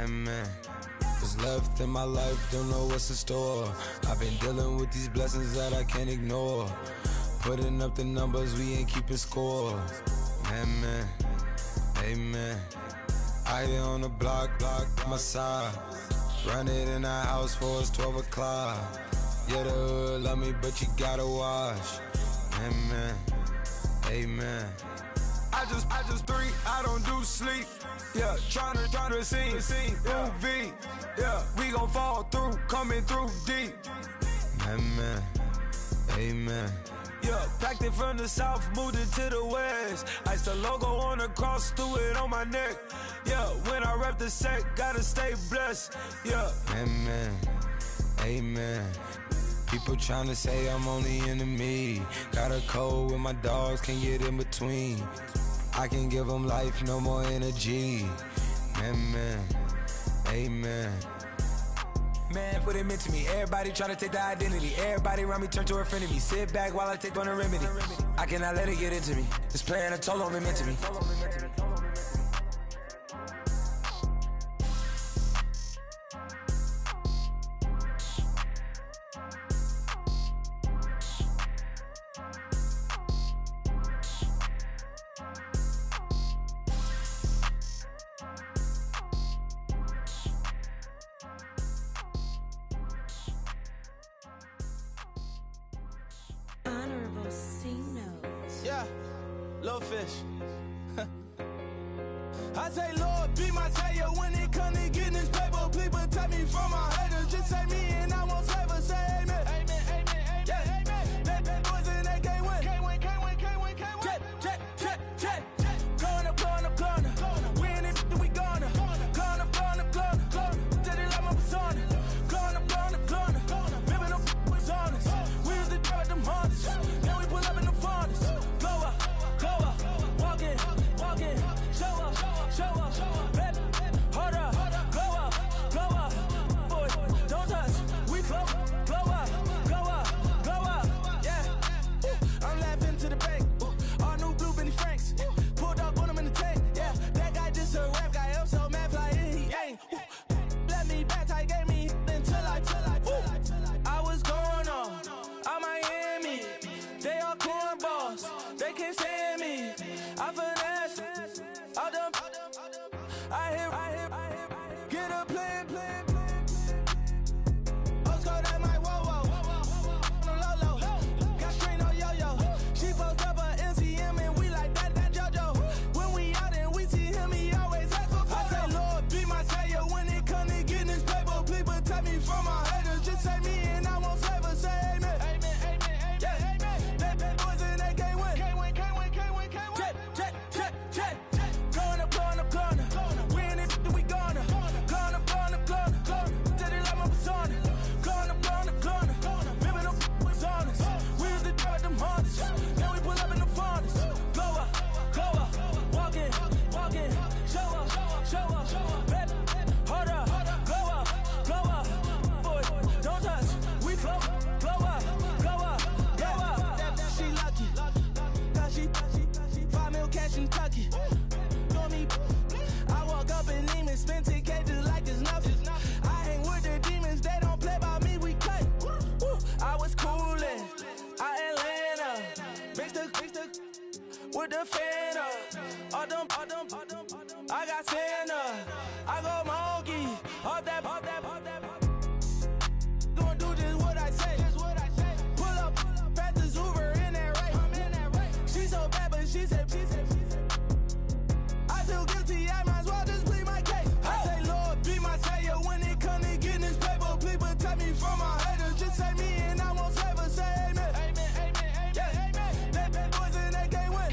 man. What's left in my life, don't know what's in store. I've been dealing with these blessings that I can't ignore. Putting up the numbers, we ain't keeping score. Man, amen. I here on the block, my side. Run it in the house for it's 12 o'clock. Yeah, the hood love me, but you gotta watch. Amen. I just three, I don't do sleep. Yeah, tryna sing, movie. Yeah, we gon' fall through, coming through deep. Amen. Yeah, packed it from the south, moved it to the west. Iced the logo on the cross, threw it on my neck. Yeah, when I rep the set, gotta stay blessed. Yeah, amen. People tryna say I'm on the enemy. Got a code with my dogs, can't get in between. I can give them life, no more energy. Amen. Man, what it meant to me. Everybody tryna take the identity. Everybody around me turn to a friend of me. Sit back while I take on the remedy. I cannot let it get into me. It's playing a toll on me, meant to me. Yeah, little fish. I say, Lord, be my savior when it comes to getting this paper. Please protect me from my haters. Just say me and I won't save us. Say amen. Yeah, that boys in that can't win. Check. Going up. We in it, we gonna. Going up. Did it like my persona. Going up. Living no was honest. We used to drive them Hondas. Then we pull up in the Fondas. Glow up. Walking. Show up. Baby, hold up. Glow up. Boy, don't touch. We glow up. Yeah. I'm laughing to the bank. All new blue Benny Franks. Pulled up on him in the tank. Yeah, that guy just a rap guy. I'm so mad flying, he ain't. Let me back, I gave me until I was going on Miami. They all cornballs. They can't stand me. I finesse. All them. I hear. Get a plan. Oscar, that my whoa. No low. Got screen on yo. She post up a MCM and we like that JoJo. When we out and we see him, he always asks for photo. I say, Lord, be my savior when it comes to getting this paper. Please protect me from my haters. Just say me and I won't save us. Say amen. Yeah, that boys in that can't win. Check. Going up. We in it, we gonna. Going up. Did it like my persona. Going up. Living no was honest. We used to drive them Hondas. Then we pull up in the Fondas. Glow up. Walking. Show up. Baby, hold up. Glow up. Boy, don't touch. We glow up. She lucky. Cause she 5 mil cash in Kentucky. Know me. I walk up in demons, spend 10K just like it's nothing. I hang with the demons, they don't play by me, we cut. I was coolin', Atlanta. Mixed with the Fanta. All them, I got Santa. I go monkey, all that. Gonna do just what I say. Pull up, past the Uber in that race. She so bad, but she said. I feel guilty, I might as well just plead my case. I say, Lord, be my savior when it comes to getting this paper. Please protect me from my haters. Just say me and I won't save us. Say amen. Yeah, that boys in that can't win.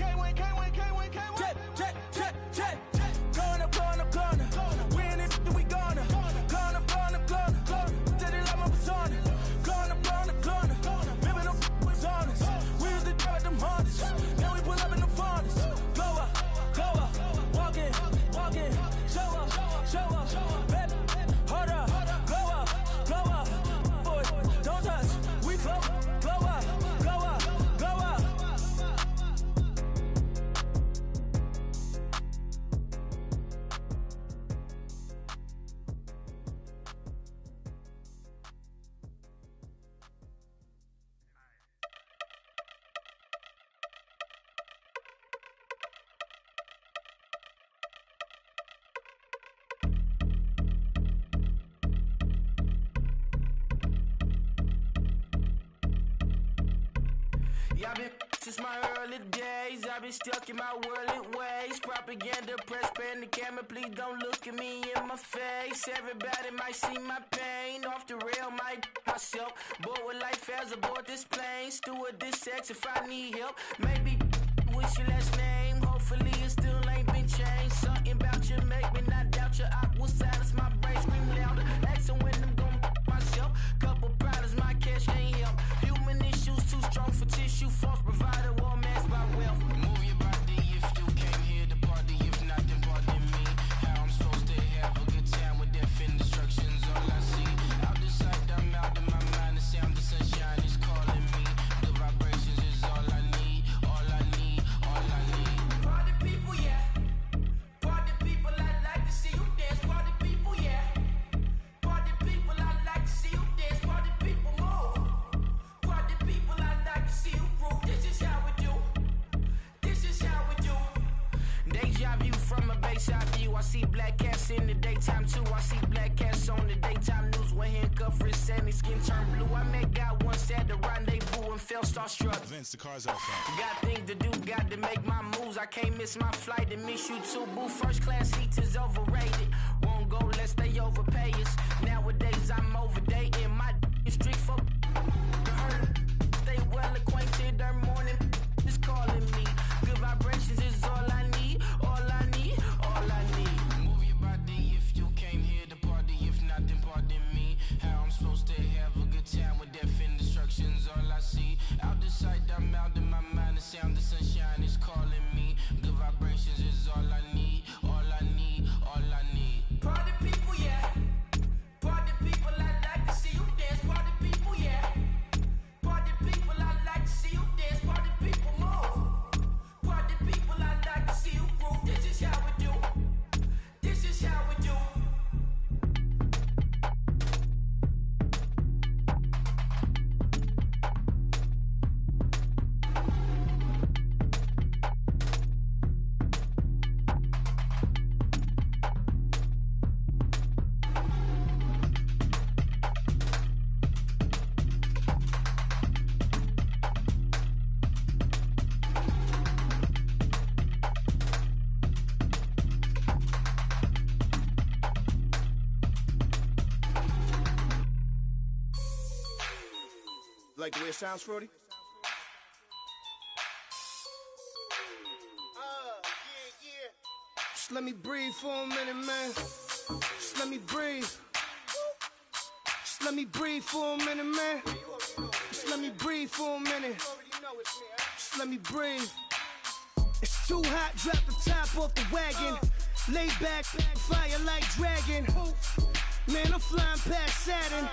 Y'all been since my early days. I've been stuck in my worldly ways. Propaganda, press, pan the camera. Please don't look at me in my face. Everybody might see my pain. Off the rail, might myself. Bored with life as aboard this plane. Steward this sex if I need help. Maybe what's your last name? Hopefully it still ain't been changed. Something about you make me not doubt you. I will silence my brain, scream louder. Asking when I'm gon' myself. Couple problems, my cash ain't help. Human issues too strong for tissue. False provider, war mask by wealth. Move your body if you came here to party. If not, then pardon me. How I'm supposed to have a good time with death and destruction's all I see. Out the sight, I'm out of my mind. The sound of sunshine is calling me. The vibrations is all I need. All I need, all I need. Party people, yeah. Party people, I like to see you dance. Party people, yeah. Party people, I like to see you dance. Party people, move. Party people, I like to see you groove. This is how we do. This is how we do. Deja vu from a bayside view. I see black cats in the daytime too. I see black cats on the daytime news. When handcuffed wrists and his skin turned blue. I met God once at the rendezvous and felt starstruck. Vince, the car's out front. Got things to do, got to make my moves. I can't miss my flight and miss you too. Boo, first class seats is overrated. Won't go, let's stay overpay us. Nowadays I'm overdating. My is strict for stay well acquainted. Their morning is calling me. Good vibrations is all I need. All I need, all I need. Move your body if you came here to party. If not, then pardon me. How I'm supposed to have a good time with death and destruction's all I see. Out the sight, I'm out of my mind. The sound of sunshine is calling me. Good vibrations is all I need. All I need, all I need. Party people, yeah. Party people, I like to see you dance. Party people, yeah. Party people, I like to see you dance. Party people, move. Party people, I like to see you groove. This is how we do. This is how we do. Like the way it sounds, Frody? Yeah. Just let me breathe for a minute, man. Just let me breathe. Just let me breathe for a minute, man. Just let me breathe for a minute. Just let me breathe. It's too hot, drop the top off the wagon. Lay back, fire like dragon. Man, I'm flying past Saturn.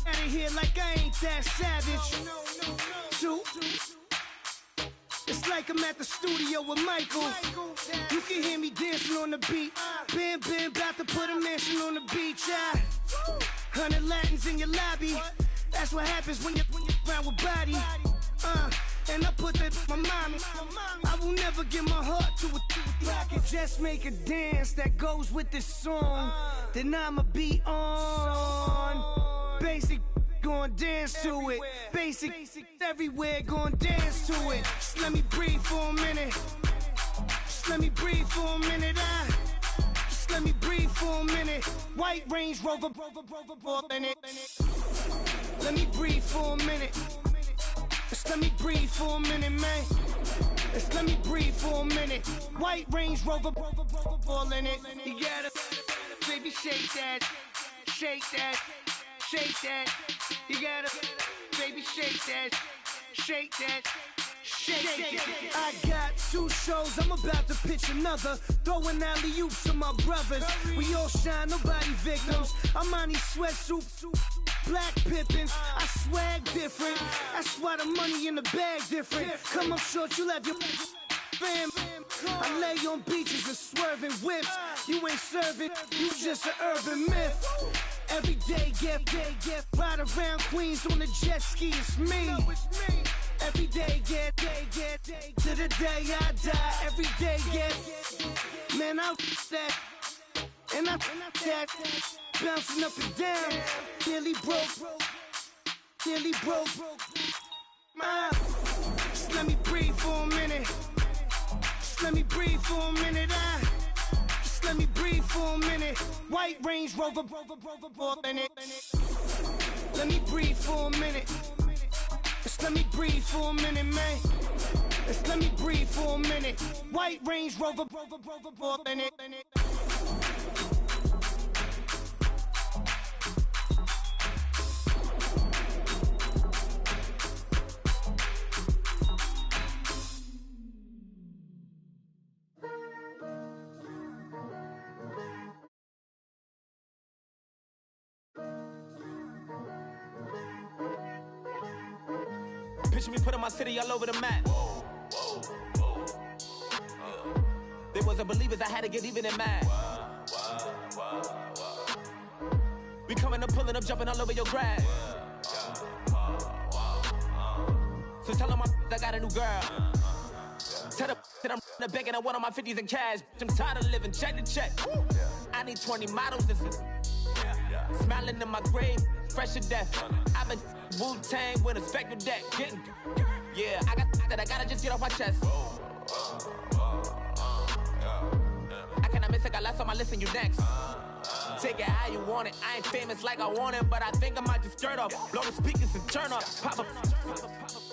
Out of here like I ain't that savage. Two. It's like I'm at the studio with Michael. You can hear me dancing on the beat. Bam, bam, about to put a mansion on the beach. 100 Latins in your lobby. That's what happens when you're around with body. And I put that in my mommy. I will never give my heart to a I can just make a dance that goes with this song. Then I'ma be on. Basic, gon' dance to it. Basic, everywhere, gon' dance to it. Just let me breathe for a minute. Just let me breathe for a minute. Just let me breathe for a minute. White Range Rover, in it. Let me breathe for a minute. Just let me breathe for a minute, man. Just let me breathe for a minute. White Range Rover, all in it. You gotta, baby, shake that, shake that. Shake that, you gotta, baby, shake that, shake that, shake that. I got 2 shows, I'm about to pitch another. Throwing alley-oops to my brothers. We all shine, nobody victims. I'm on these sweatsuits, black Pippins. I swag different, that's why the money in the bag different. Come up short, you'll have your fam. I lay on beaches and swerving whips. You ain't serving, you just an urban myth. Every day, get ride around Queens on a jet ski, it's me. Every day, get to the day I die. Every day, get, man, I that, and I that, bouncing up and down, nearly broke. Just let me breathe for a minute. Just let me breathe for a minute. Just let me breathe for a minute. White Range Rover, in it. Let me breathe for a minute. Just let me breathe for a minute, man. Just let me breathe for a minute. White Range Rover, in it. Picture me putting my city all over the map. They wasn't believers, I had to get even and mad. We coming up, pulling up, jumping all over your grass. So tell them I got a new girl. Tell them that I'm the bank and I want all my 50s in cash. I'm tired of living check to check. I need 20 models. This is smiling in my grave, fresh to death. I've been Wu-Tang with a spectral deck. Yeah, I gotta just get off my chest. I cannot miss it, got last on my list and you next. Take it how you want it. I ain't famous like I want it, but I think I might just skirt off. Blow the speakers and turn up. Pop up.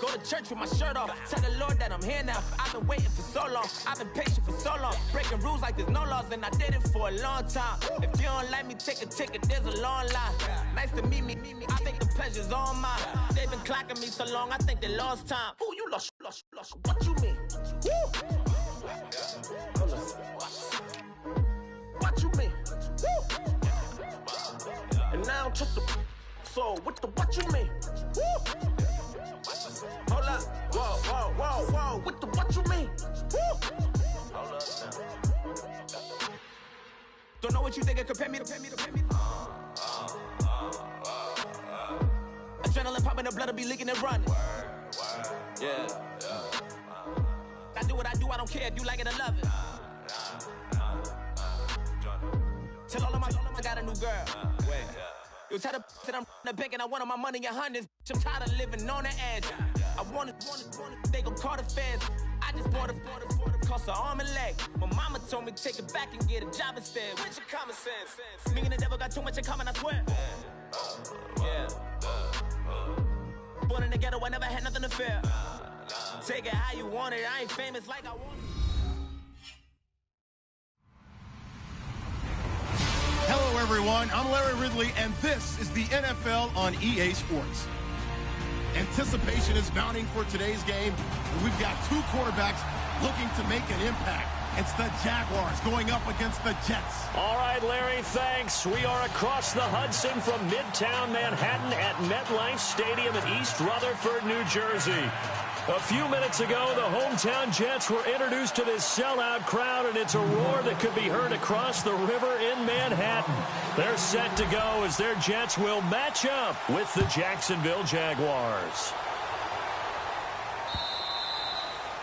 Go to church with my shirt off. Tell the Lord that I'm here now. I've been waiting for so long. I've been patient for so long. Breaking rules like there's no laws, and I did it for a long time. If you don't like me, take a ticket. There's a long line. Nice to meet me. I think the pleasure's all mine. They've been clocking me so long, I think they lost time. Ooh, you lost. What you mean? Woo! What you mean? Woo! And now I'm just a so what you mean? Woo! Hold up, whoa, what you mean? Woo! Hold up now. Don't know what you think it compare me to. Adrenaline popping, the blood will be leaking and running. Yeah. I do what I do, I don't care if you like it or love it. Tell all of my I got a new girl. Wait. You tell the that I'm the bank and I want all my money in hundreds. I'm tired of living on the edge. I want it, they gon' call the feds. I just bought a cost an arm and leg. My mama told me take it back and get a job instead. Where's your common sense? Me and the devil got too much in common, I swear. Yeah. Born in the ghetto, I never had nothing to fear. Take it how you want it, I ain't famous like I want it. Hello, everyone. I'm Larry Ridley, and this is the NFL on EA Sports. Anticipation is mounting for today's game. We've got two quarterbacks looking to make an impact. It's the Jaguars going up against the Jets. All right, Larry, thanks. We are across the Hudson from Midtown Manhattan at MetLife Stadium in East Rutherford, New Jersey. A few minutes ago, the hometown Jets were introduced to this sellout crowd, and it's a roar that could be heard across the river in Manhattan. They're set to go as their Jets will match up with the Jacksonville Jaguars.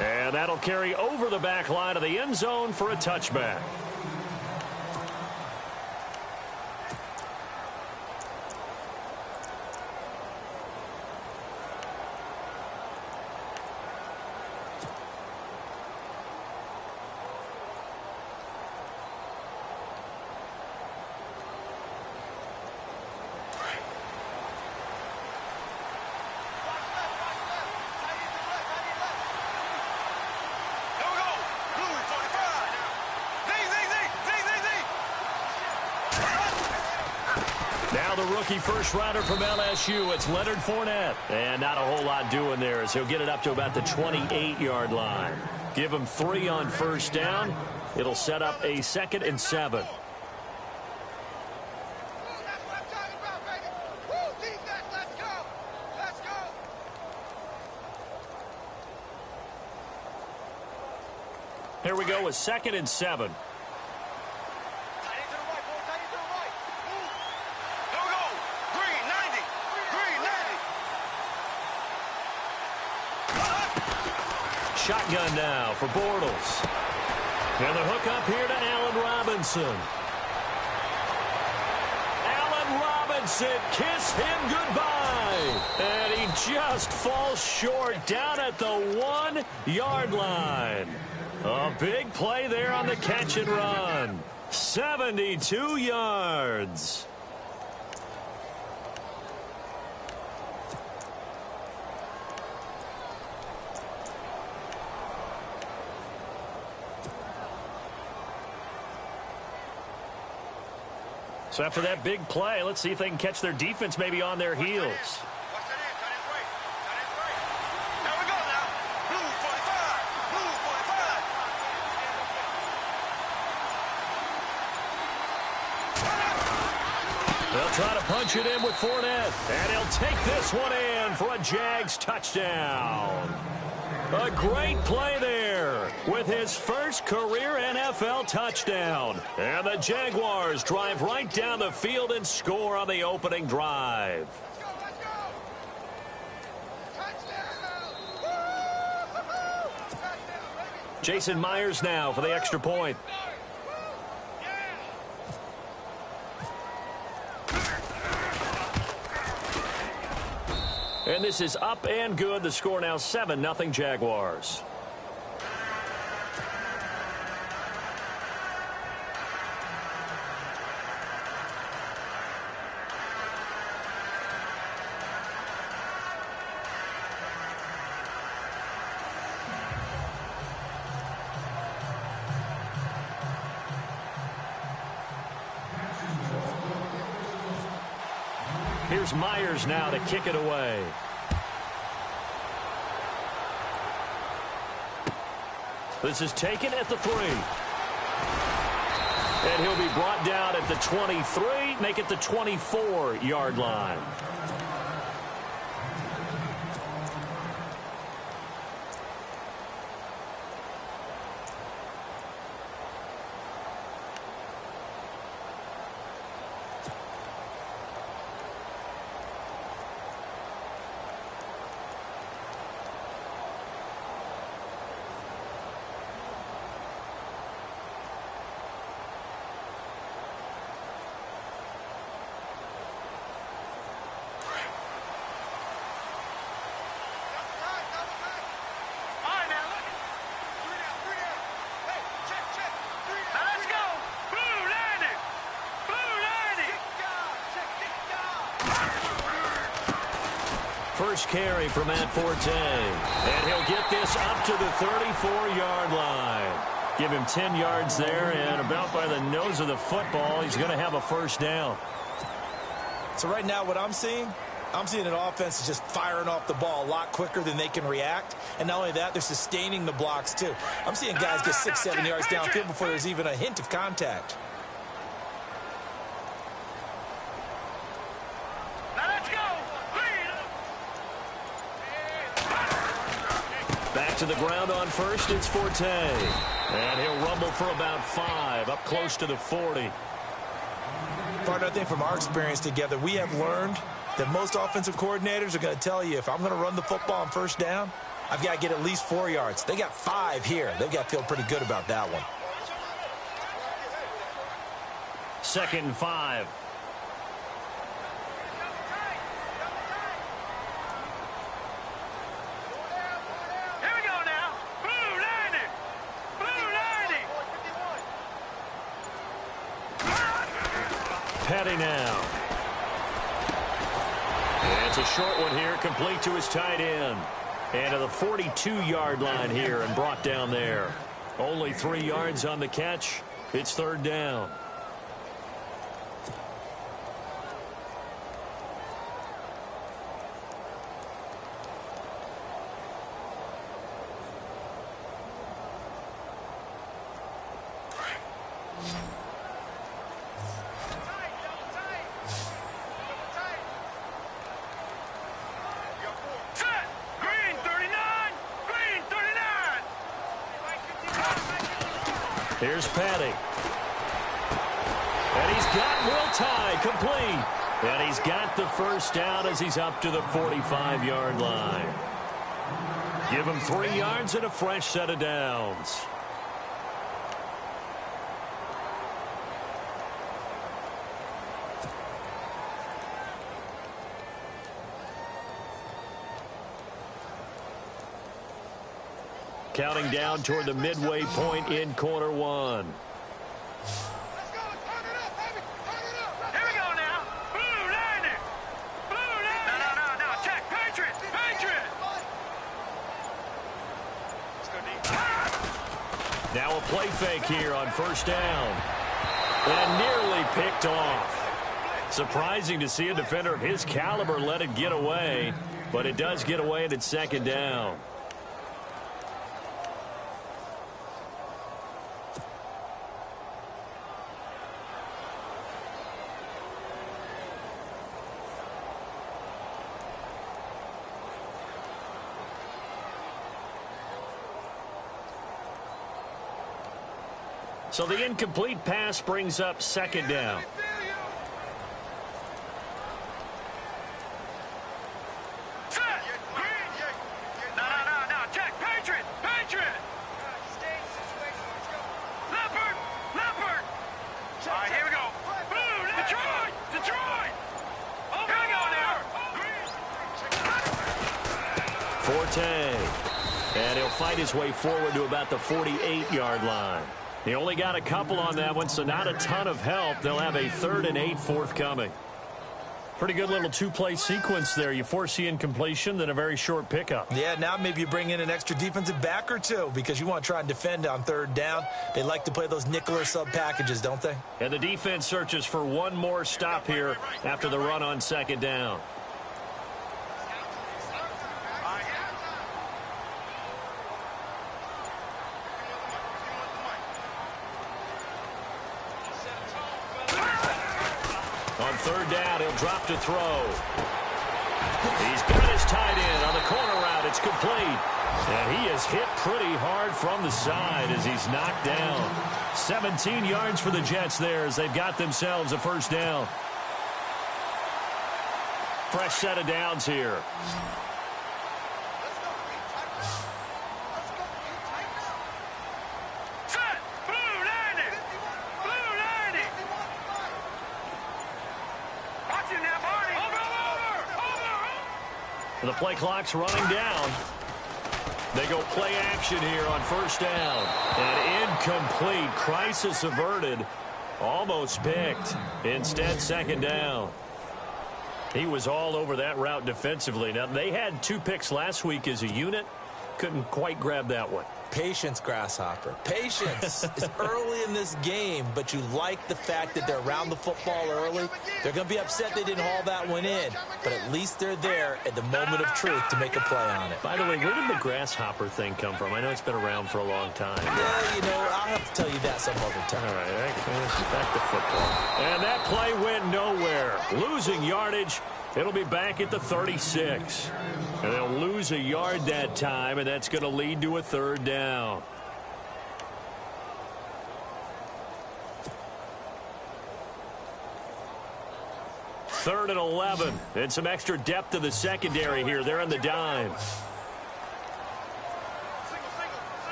And that'll carry over the back line of the end zone for a touchback. Now the rookie first rounder from LSU, it's Leonard Fournette. And not a whole lot doing there as he'll get it up to about the 28-yard line. Give him 3 on first down. It'll set up a 2nd and 7. Here we go with 2nd and 7. Shotgun now for Bortles. And the hook up here to Allen Robinson. Allen wants it. Kiss him goodbye. And he just falls short down at the 1-yard line. A big play there on the catch and run. 72 yards. So after that big play, let's see if they can catch their defense maybe on their heels. They'll try to punch it in with Fournette. And he'll take this one in for a Jags touchdown. A great play there with his first career NFL touchdown. And the Jaguars drive right down the field and score on the opening drive. Jason Myers now for the extra point. And this is up and good. The score now 7-0 Jaguars. Here's Myers now to kick it away. This is taken at the 3. And he'll be brought down at the 23, make it the 24-yard line. First carry for Matt Forte. And he'll get this up to the 34-yard line. Give him 10 yards there, and about by the nose of the football, he's going to have a first down. So right now what I'm seeing an offense is just firing off the ball a lot quicker than they can react. And not only that, they're sustaining the blocks too. I'm seeing guys get 6-7 yards downfield before there's even a hint of contact. Back to the ground on first, it's Forte. And he'll rumble for about 5, up close to the 40. Part of the thing from our experience together, we have learned that most offensive coordinators are going to tell you, if I'm going to run the football on first down, I've got to get at least 4 yards. They got 5 here. They've got to feel pretty good about that one. 2nd and 5. Petty now. And it's a short one here, complete to his tight end. And to the 42-yard line here and brought down there. Only 3 yards on the catch. It's 3rd down. Here's Patty. And he's got Will Tye complete. And he's got the first down as he's up to the 45-yard line. Give him 3 yards and a fresh set of downs. Counting down toward the midway point in quarter one. Here we go now. Blue landing. Blue landing. No. Check. Patriot. Now a play fake here on first down. And nearly picked off. Surprising to see a defender of his caliber let it get away, but it does get away and it's second down. So the incomplete pass brings up second down. No. Check. Patriot. Leopard. All right, here we go. Blue. Detroit. Oh, here we go now. Forte. And he'll fight his way forward to about the 48-yard line. He only got a couple on that one, so not a ton of help. They'll have a 3rd and 8 forthcoming. Pretty good little two-play sequence there. You force the incompletion, then a very short pickup. Yeah, now maybe you bring in an extra defensive back or two because you want to try and defend on 3rd down. They like to play those nickel or sub packages, don't they? And the defense searches for one more stop here after the run on second down. On 3rd down, he'll drop to throw. He's got his tight end on the corner route. It's complete. And he is hit pretty hard from the side as he's knocked down. 17 yards for the Jets there as they've got themselves a first down. Fresh set of downs here. The play clock's running down. They go play action here on first down. And incomplete. Crisis averted. Almost picked. Instead, second down. He was all over that route defensively. Now, they had 2 picks last week as a unit. Couldn't quite grab that one. Patience, Grasshopper. Patience. It's early in this game, but you like the fact that they're around the football early. They're going to be upset they didn't haul that one in, but at least they're there at the moment of truth to make a play on it. By the way, where did the Grasshopper thing come from? I know it's been around for a long time. Yeah, you know, I'll have to tell you that some other time. All right, back to football. And that play went nowhere. Losing yardage. It'll be back at the 36. And they'll lose a yard that time, and that's going to lead to a 3rd down. Third and 11. And some extra depth to the secondary here. They're on the dime.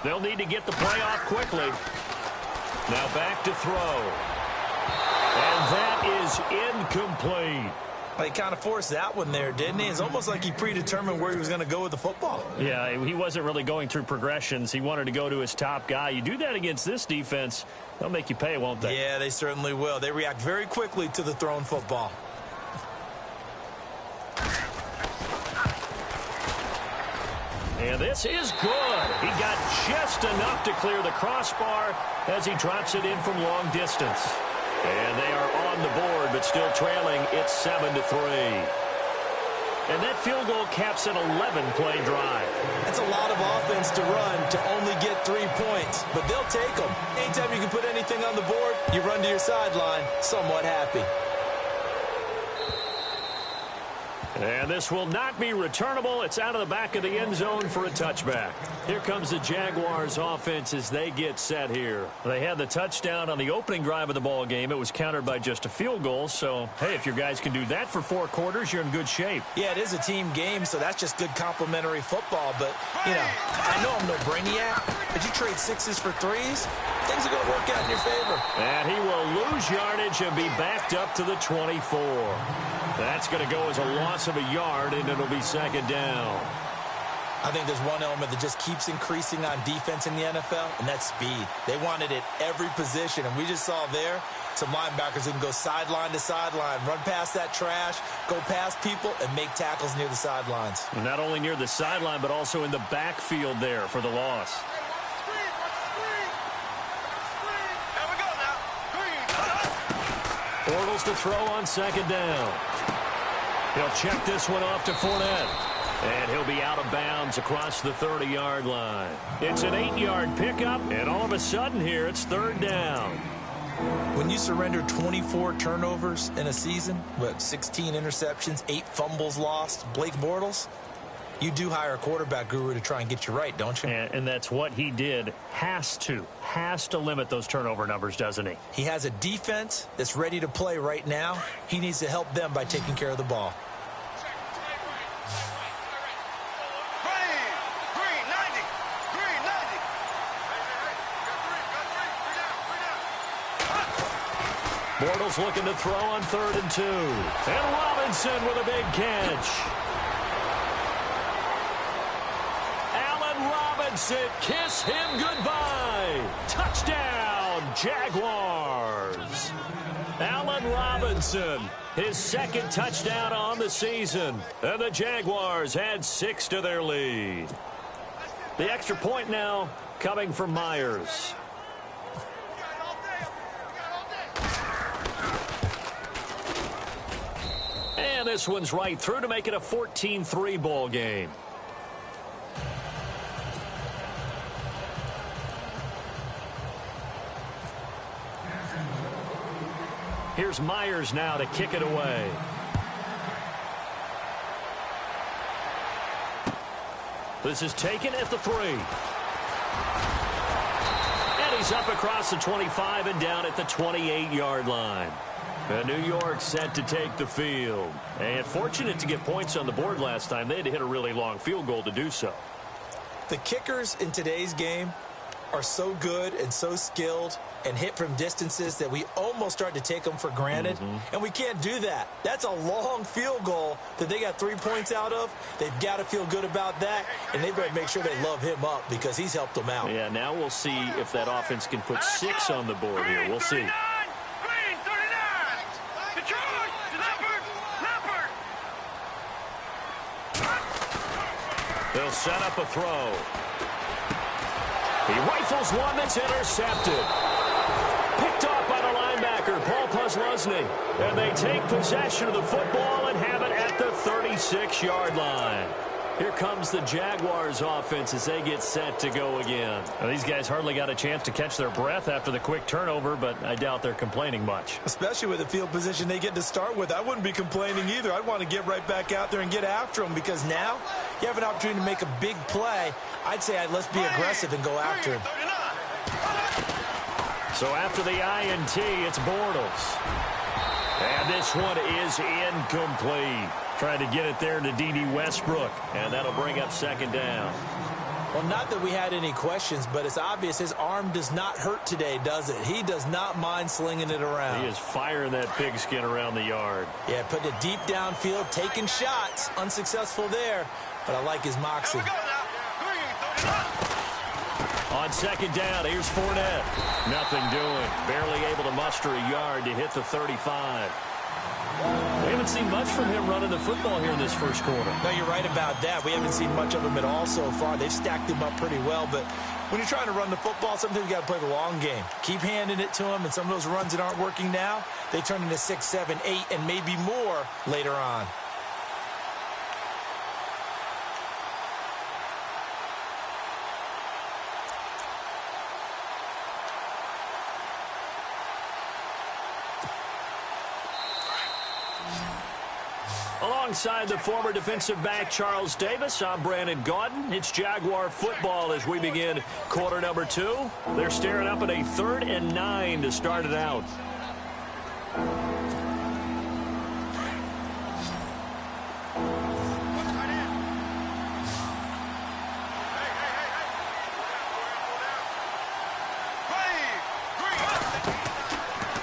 They'll need to get the play off quickly. Now back to throw. And that is incomplete. Well, he kind of forced that one there, didn't he? It's almost like he predetermined where he was going to go with the football. Yeah, he wasn't really going through progressions. He wanted to go to his top guy. You do that against this defense, they'll make you pay, won't they? Yeah, they certainly will. They react very quickly to the thrown football. And this is good. He got just enough to clear the crossbar as he drops it in from long distance. And they are on the board, but still trailing. It's 7-3. And that field goal caps an 11-play drive. That's a lot of offense to run to only get 3 points, but they'll take them. Anytime you can put anything on the board, you run to your sideline somewhat happy. And this will not be returnable. It's out of the back of the end zone for a touchback. Here comes the Jaguars offense as they get set here. They had the touchdown on the opening drive of the ball game. It was countered by just a field goal. So, hey, if your guys can do that for 4 quarters, you're in good shape. Yeah, it is a team game, so that's just good complimentary football. But, you know, I know I'm no brainiac, but you trade 6s for 3s, things are going to work out in your favor. And he will lose yardage and be backed up to the 24. That's going to go as a loss of a yard, and it'll be second down. I think there's one element that just keeps increasing on defense in the NFL, and that's speed. They want it at every position, and we just saw there some linebackers who can go sideline to sideline, run past that trash, go past people, and make tackles near the sidelines. Not only near the sideline, but also in the backfield there for the loss. Bortles to throw on second down. He'll check this one off to Fournette. And he'll be out of bounds across the 30-yard line. It's an 8-yard pickup, and all of a sudden here it's third down. When you surrender 24 turnovers in a season, 16 interceptions, 8 fumbles lost, Blake Bortles, you do hire a quarterback guru to try and get you right, don't you? And that's what he did. Has to limit those turnover numbers, doesn't he? He has a defense that's ready to play right now. He needs to help them by taking care of the ball. Bortles looking to throw on 3rd and 2. And Robinson with a big catch. Allen Robinson, kiss him goodbye. Touchdown, Jaguars. Allen Robinson, his second touchdown on the season. And the Jaguars add 6 to their lead. The extra point now coming from Myers. And this one's right through to make it a 14-3 ball game. Here's Myers now to kick it away. This is taken at the 3. And he's up across the 25 and down at the 28-yard line. And New York set to take the field. And fortunate to get points on the board last time. They had to hit a really long field goal to do so. The kickers in today's game are so good and so skilled and hit from distances that we almost start to take them for granted. And we can't do that. That's a long field goal that they got 3 points out of. They've got to feel good about that, and they better make sure they love him up because he's helped them out. Yeah, now we'll see if that offense can put 6 on the board here. We'll see. They'll set up a throw. He rifles one that's intercepted. Picked off by the linebacker, Paul Posluszny. And they take possession of the football and have it at the 36-yard line. Here comes the Jaguars offense as they get set to go again. Well, these guys hardly got a chance to catch their breath after the quick turnover, but I doubt they're complaining much. Especially with the field position they get to start with. I wouldn't be complaining either. I'd want to get right back out there and get after them because now you have an opportunity to make a big play. I'd say let's be aggressive and go after him. So after the INT, it's Bortles. And this one is incomplete. Trying to get it there to D.D. Westbrook, and that'll bring up second down. Well, not that we had any questions, but it's obvious his arm does not hurt today, does it? He does not mind slinging it around. He is firing that pigskin around the yard. Yeah, putting it deep downfield, taking shots. Unsuccessful there, but I like his moxie. On second down, here's Fournette. Nothing doing. Barely able to muster a yard to hit the 35. We haven't seen much from him running the football here in this first quarter. No, you're right about that. We haven't seen much of him at all so far. They've stacked him up pretty well, but when you're trying to run the football, sometimes you got to play the long game. Keep handing it to him, and some of those runs that aren't working now, they turn into 6, 7, 8, and maybe more later on. Alongside the former defensive back Charles Davis, I'm Brandon Gaudin. It's Jaguar football as we begin quarter number 2. They're staring up at a 3rd and 9 to start it out.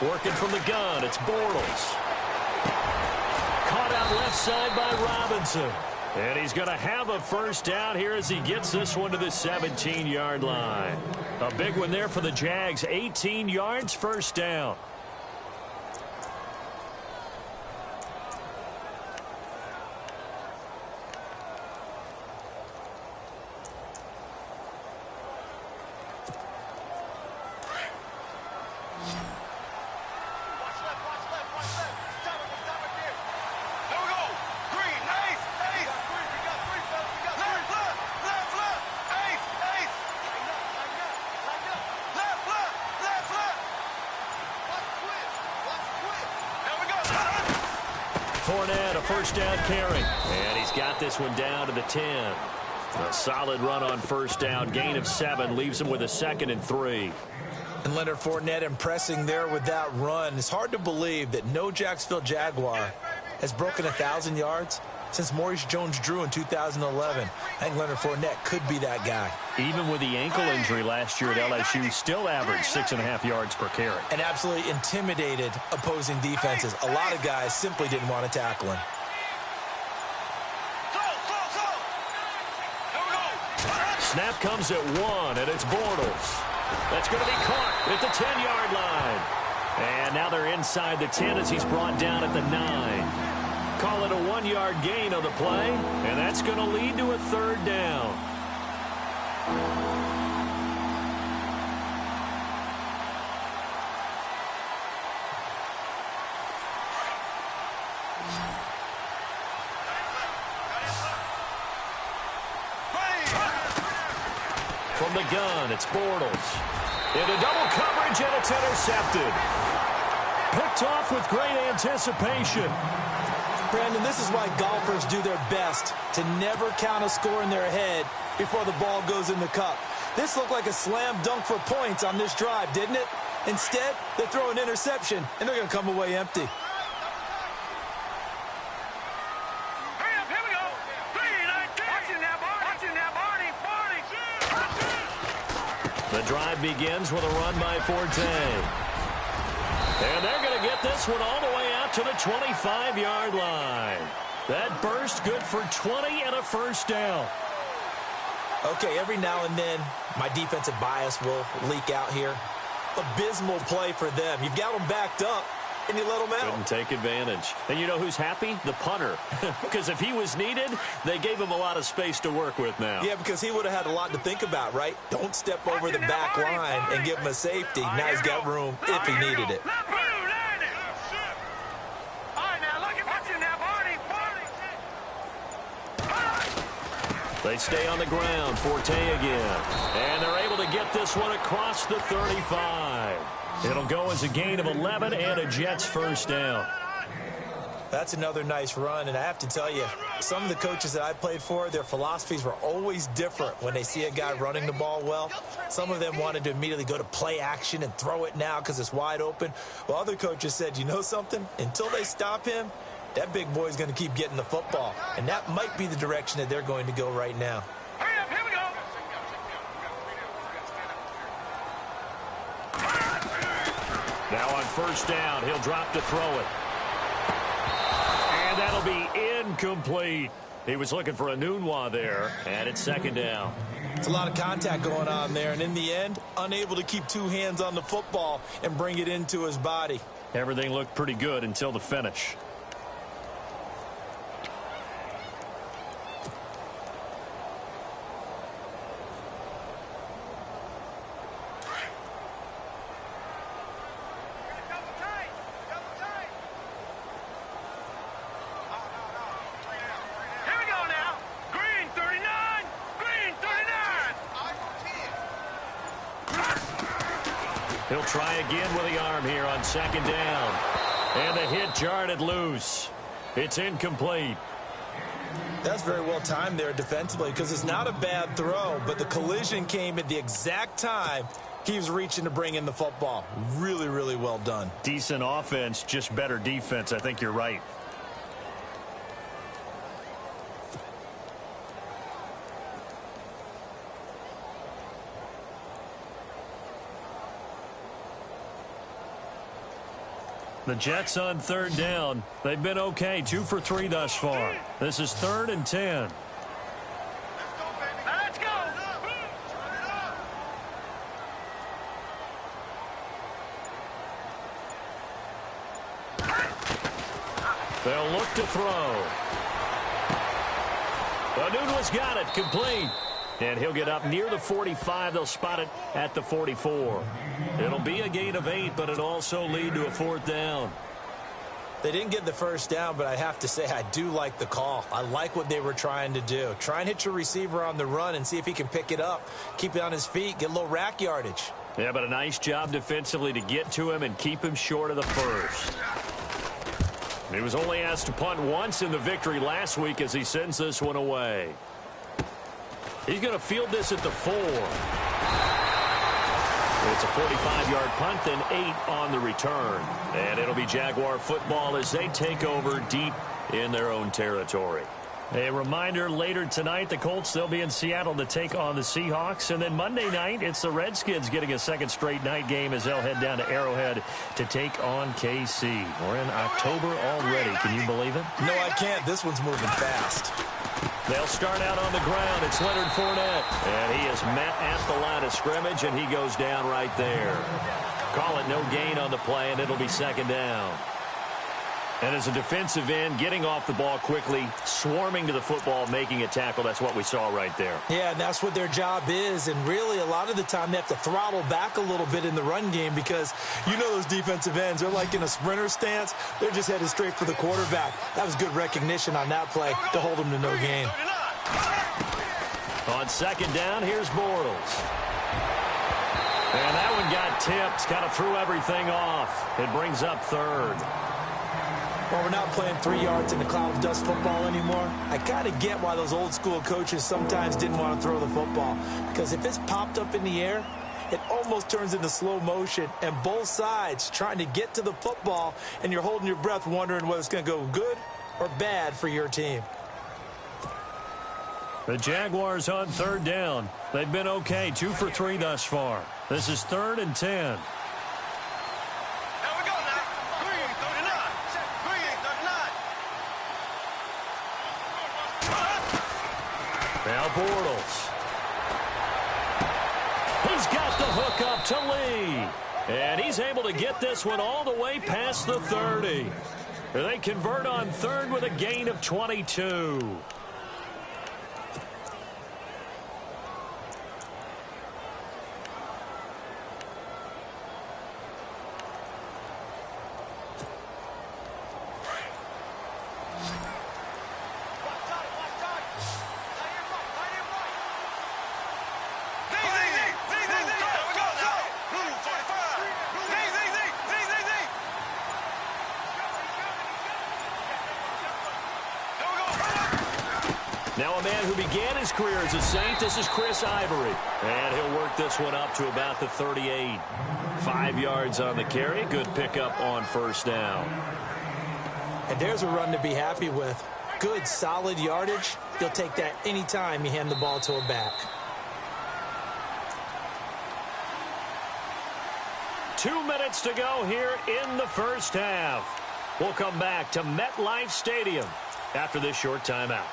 Working from the gun, it's Bortles. Caught out left side by Robinson. And he's going to have a first down here as he gets this one to the 17-yard line. A big one there for the Jags. 18 yards, first down. Fournette, a first down carry. And he's got this one down to the 10. A solid run on first down. Gain of 7 leaves him with a 2nd and 3. And Leonard Fournette impressing there with that run. It's hard to believe that no Jacksonville Jaguar has broken 1,000 yards since Maurice Jones-Drew in 2011. I think Leonard Fournette could be that guy. Even with the ankle injury last year at LSU, still averaged 6.5 yards per carry. And absolutely intimidated opposing defenses. A lot of guys simply didn't want to tackle him. Snap comes at 1, and it's Bortles. That's going to be caught at the 10-yard line. And now they're inside the 10 as he's brought down at the 9. Call it a 1-yard gain on the play, and that's going to lead to a third down. From the gun, it's Bortles. Into double coverage, and it's intercepted. Picked off with great anticipation. Brandon, this is why golfers do their best to never count a score in their head before the ball goes in the cup. This looked like a slam dunk for points on this drive, didn't it? Instead, they throw an interception, and they're going to come away empty. The drive begins with a run by Forte. And they're going to get this one all the way out to the 25-yard line. That burst good for 20 and a first down. Okay, every now and then, my defensive bias will leak out here. Abysmal play for them. You've got them backed up, and you let them out. Couldn't take advantage. And you know who's happy? The punter. Because if he was needed, they gave him a lot of space to work with now. Yeah, because he would have had a lot to think about, right? Don't step over the back line and give him a safety. Now he's got room if he needed it. They stay on the ground. Forte again. And they're able to get this one across the 35. It'll go as a gain of 11 and a Jets first down. That's another nice run, and I have to tell you, some of the coaches that I played for, their philosophies were always different when they see a guy running the ball well. Some of them wanted to immediately go to play action and throw it now because it's wide open. Well, other coaches said, you know something? Until they stop him, that big boy's going to keep getting the football, and that might be the direction that they're going to go right now. Hurry up, here we go. Now on first down, he'll drop to throw it. And that'll be incomplete. He was looking for a Nunwa there, and it's second down. It's a lot of contact going on there, and in the end, unable to keep two hands on the football and bring it into his body. Everything looked pretty good until the finish. He'll try again with the arm here on second down. And the hit jarred it loose. It's incomplete. That's very well timed there defensively because it's not a bad throw, but the collision came at the exact time he was reaching to bring in the football. Really, really well done. Decent offense, just better defense. I think you're right. The Jets on third down. They've been okay, 2 for 3 thus far. This is 3rd and 10. Let's go. They'll look to throw. Onuna's got it, complete. And he'll get up near the 45. They'll spot it at the 44. It'll be a gain of 8, but it'll also lead to a 4th down. They didn't get the first down, but I have to say I do like the call. I like what they were trying to do. Try and hit your receiver on the run and see if he can pick it up. Keep it on his feet, get a little rack yardage. Yeah, but a nice job defensively to get to him and keep him short of the first. He was only asked to punt once in the victory last week as he sends this one away. He's going to field this at the 4. It's a 45-yard punt, then 8 on the return. And it'll be Jaguar football as they take over deep in their own territory. A reminder, later tonight, the Colts, they'll be in Seattle to take on the Seahawks. And then Monday night, it's the Redskins getting a second straight night game as they'll head down to Arrowhead to take on KC. We're in October already. Can you believe it? No, I can't. This one's moving fast. They'll start out on the ground. It's Leonard Fournette. And he is met at the line of scrimmage, and he goes down right there. Call it no gain on the play, and it'll be 2nd down. And as a defensive end, getting off the ball quickly, swarming to the football, making a tackle, that's what we saw right there. Yeah, and that's what their job is. And really, a lot of the time, they have to throttle back a little bit in the run game because you know those defensive ends, they're like in a sprinter stance. They're just headed straight for the quarterback. That was good recognition on that play to hold them to no gain. On 2nd down, here's Bortles. And that one got tipped, kind of threw everything off. It brings up 3rd. Well, we're not playing 3 yards in the cloud of dust football anymore. I kind of get why those old school coaches sometimes didn't want to throw the football. Because if it's popped up in the air, it almost turns into slow motion. And both sides trying to get to the football, and you're holding your breath wondering whether it's going to go good or bad for your team. The Jaguars on 3rd down. They've been okay, 2 for 3 thus far. This is 3rd and 10. Now Bortles. He's got the hook up to Lee. And he's able to get this one all the way past the 30. They convert on 3rd with a gain of 22. Now a man who began his career as a Saint, this is Chris Ivory. And he'll work this one up to about the 38. 5 yards on the carry. Good pickup on 1st down. And there's a run to be happy with. Good, solid yardage. You'll take that anytime you hand the ball to a back. 2 minutes to go here in the first half. We'll come back to MetLife Stadium after this short timeout.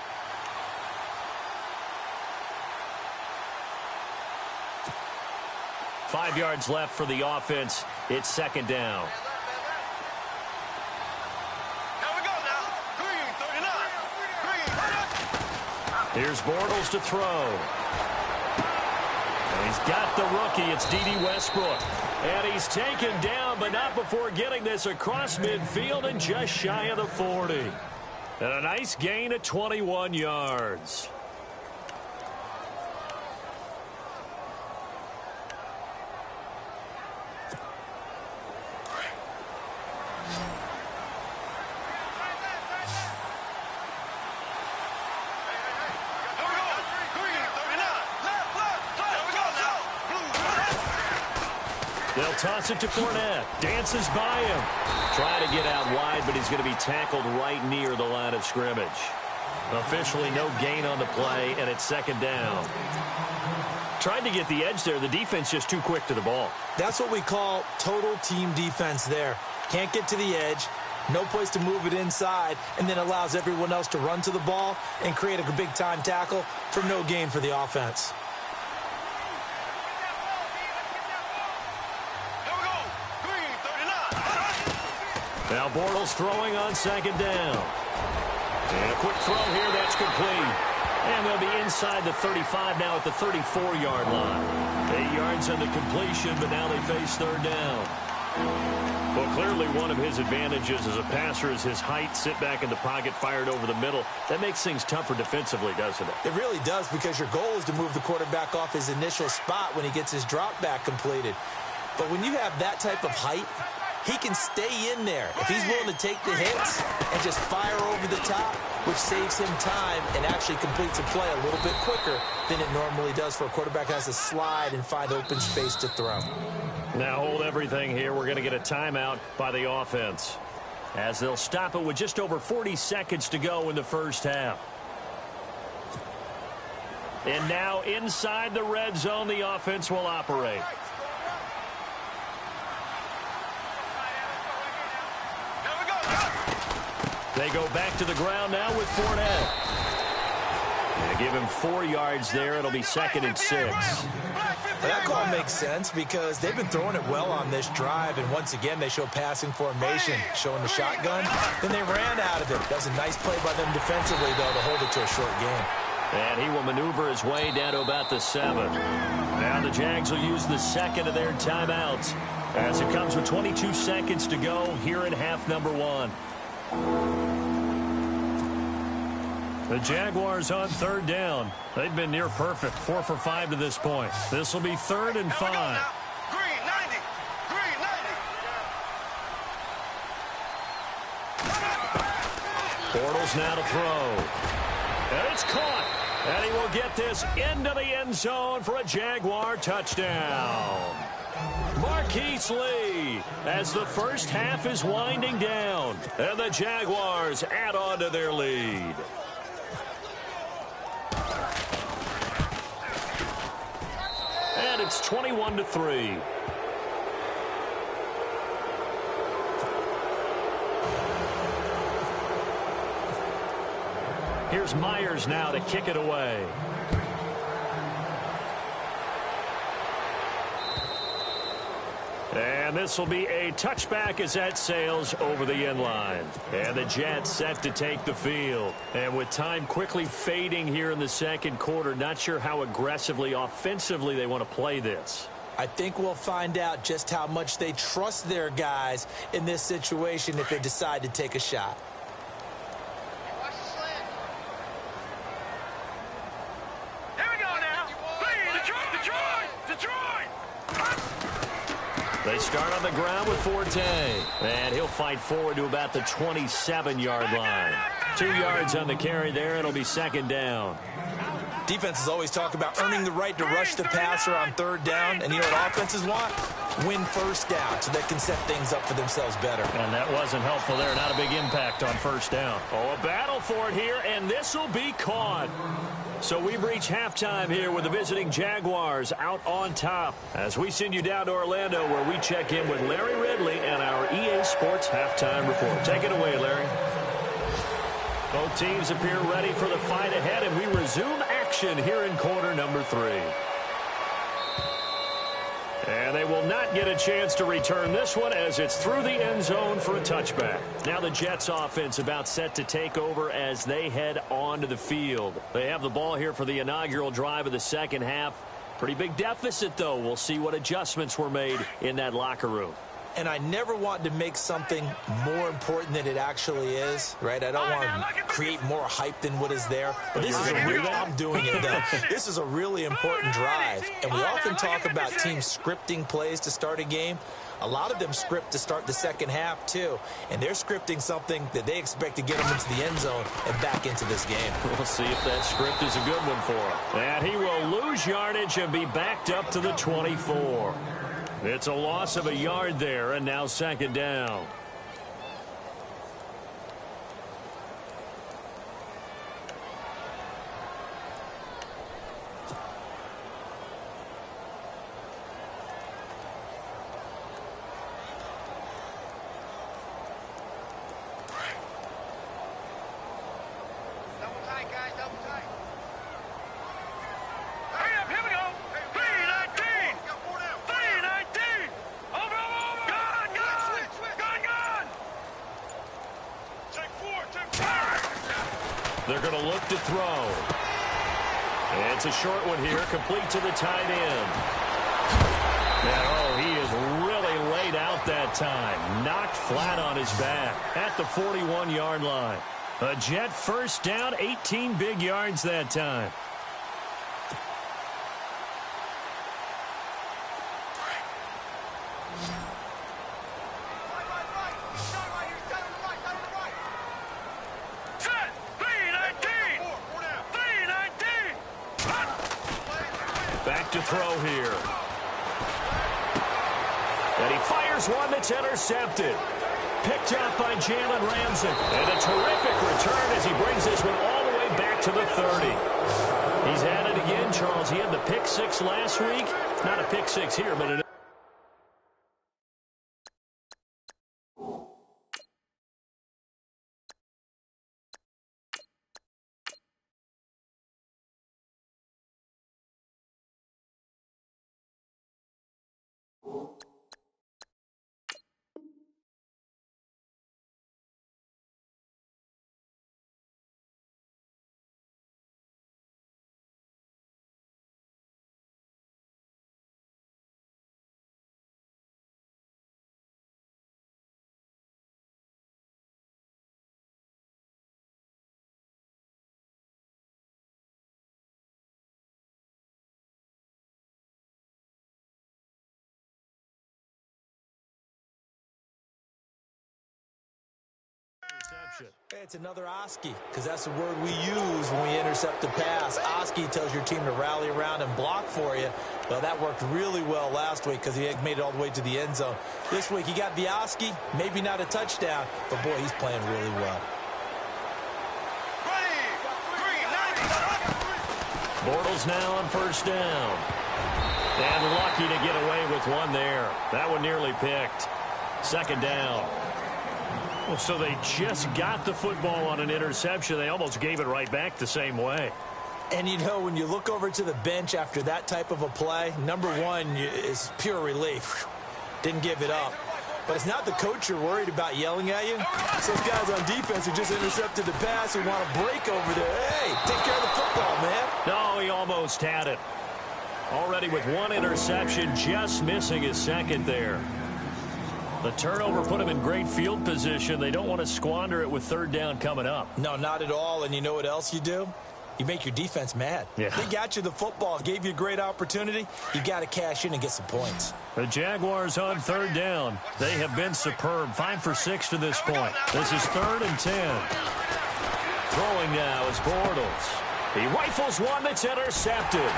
Five yards left for the offense. It's 2nd down. Here's Bortles to throw. And he's got the rookie. It's D.D. Westbrook. And he's taken down, but not before getting this across midfield and just shy of the 40. And a nice gain of 21 yards. They'll toss it to Fournette. Dances by him. Try to get out wide, but he's going to be tackled right near the line of scrimmage. Officially no gain on the play, and it's 2nd down. Tried to get the edge there. The defense just too quick to the ball. That's what we call total team defense there. Can't get to the edge, no place to move it inside, and then allows everyone else to run to the ball and create a big-time tackle for no gain for the offense. Now Bortles throwing on second down. And a quick throw here, that's complete. And they'll be inside the 35 now at the 34-yard line. 8 yards on the completion, but now they face third down. Well, clearly one of his advantages as a passer is his height, sit back in the pocket, fired over the middle. That makes things tougher defensively, doesn't it? It really does, because your goal is to move the quarterback off his initial spot when he gets his drop back completed. But when you have that type of height, he can stay in there if he's willing to take the hits and just fire over the top, which saves him time and actually completes a play a little bit quicker than it normally does for a quarterback who has to slide and find open space to throw. Now hold everything here. We're going to get a timeout by the offense, as they'll stop it with just over 40 seconds to go in the first half. And now inside the red zone, the offense will operate. They go back to the ground now with Fournette. They give him 4 yards there. It'll be 2nd and 6. Well, that call makes sense because they've been throwing it well on this drive, and once again they show passing formation, showing the shotgun. Then they ran out of it. That was a nice play by them defensively, though, to hold it to a short game. And he will maneuver his way down to about the 7. Now the Jags will use the second of their timeouts, as it comes with 22 seconds to go here in half number 1. The Jaguars on third down. They've been near perfect, 4 for 5 to this point. This will be 3rd and 5. Green 90. Green 90. Bortles now to throw. And it's caught. And he will get this into the end zone for a Jaguar touchdown. Marquise Lee, as the first half is winding down, and the Jaguars add on to their lead. And it's 21-3. Here's Myers now to kick it away. And this will be a touchback as that sails over the end line. And the Jets set to take the field. And with time quickly fading here in the second quarter, not sure how aggressively, offensively they want to play this. I think we'll find out just how much they trust their guys in this situation if they decide to take a shot. Here we go now. Detroit. They start on the ground with Forte. And he'll fight forward to about the 27-yard line. 2 yards on the carry there. It'll be 2nd down. Defenses always talk about earning the right to rush the passer on third down. And you know what offenses want? Win first down so they can set things up for themselves better. And that wasn't helpful there. Not a big impact on first down. Oh, a battle for it here, and this will be caught. So we've reached halftime here with the visiting Jaguars out on top, as we send you down to Orlando, where we check in with Larry Ridley and our EA Sports Halftime Report. Take it away, Larry. Both teams appear ready for the fight ahead, and we resume action here in quarter number 3. And they will not get a chance to return this one, as it's through the end zone for a touchback. Now the Jets offense about set to take over as they head onto the field. They have the ball here for the inaugural drive of the second half. Pretty big deficit, though. We'll see what adjustments were made in that locker room. And I never want to make something more important than it actually is, right? I don't want to create more hype than what is there. But this is I'm doing it, though. This is a really important drive. And we often talk about teams scripting plays to start a game. A lot of them script to start the second half, too. And they're scripting something that they expect to get them into the end zone and back into this game. We'll see if that script is a good one for him. And he will lose yardage and be backed up to the 24. It's a loss of a yard there, and now 2nd down. They're going to look to throw. And it's a short one here, complete to the tight end. And, he is really laid out that time. Knocked flat on his back at the 41-yard line. A Jet first down, 18 big yards that time. Back to throw here. And he fires one that's intercepted. Picked up by Jalen Ramsey. And a terrific return as he brings this one all the way back to the 30. He's at it again, Charles. He had the pick six last week. Not a pick six here, but it It's another Oski, because that's the word we use when we intercept the pass. Oski tells your team to rally around and block for you. Well, that worked really well last week because he had made it all the way to the end zone. This week, he got the Oski, maybe not a touchdown, but, boy, he's playing really well. Bortles now on first down. And lucky to get away with one there. That one nearly picked. Second down. Well, so they just got the football on an interception. They almost gave it right back the same way. And, you know, when you look over to the bench after that type of a play, number one is pure relief. Didn't give it up. But it's not the coach you're worried about yelling at you. It's those guys on defense who just intercepted the pass who want to break over there. Hey, take care of the football, man. No, he almost had it. Already with one interception, just missing his second there. The turnover put him in great field position. They don't want to squander it with third down coming up. No, not at all. And you know what else you do? You make your defense mad. Yeah. They got you the football, gave you a great opportunity. You got to cash in and get some points. The Jaguars on third down. They have been superb. 5 for 6 to this point. This is 3rd and 10. Throwing now is Bortles. He rifles one that's intercepted.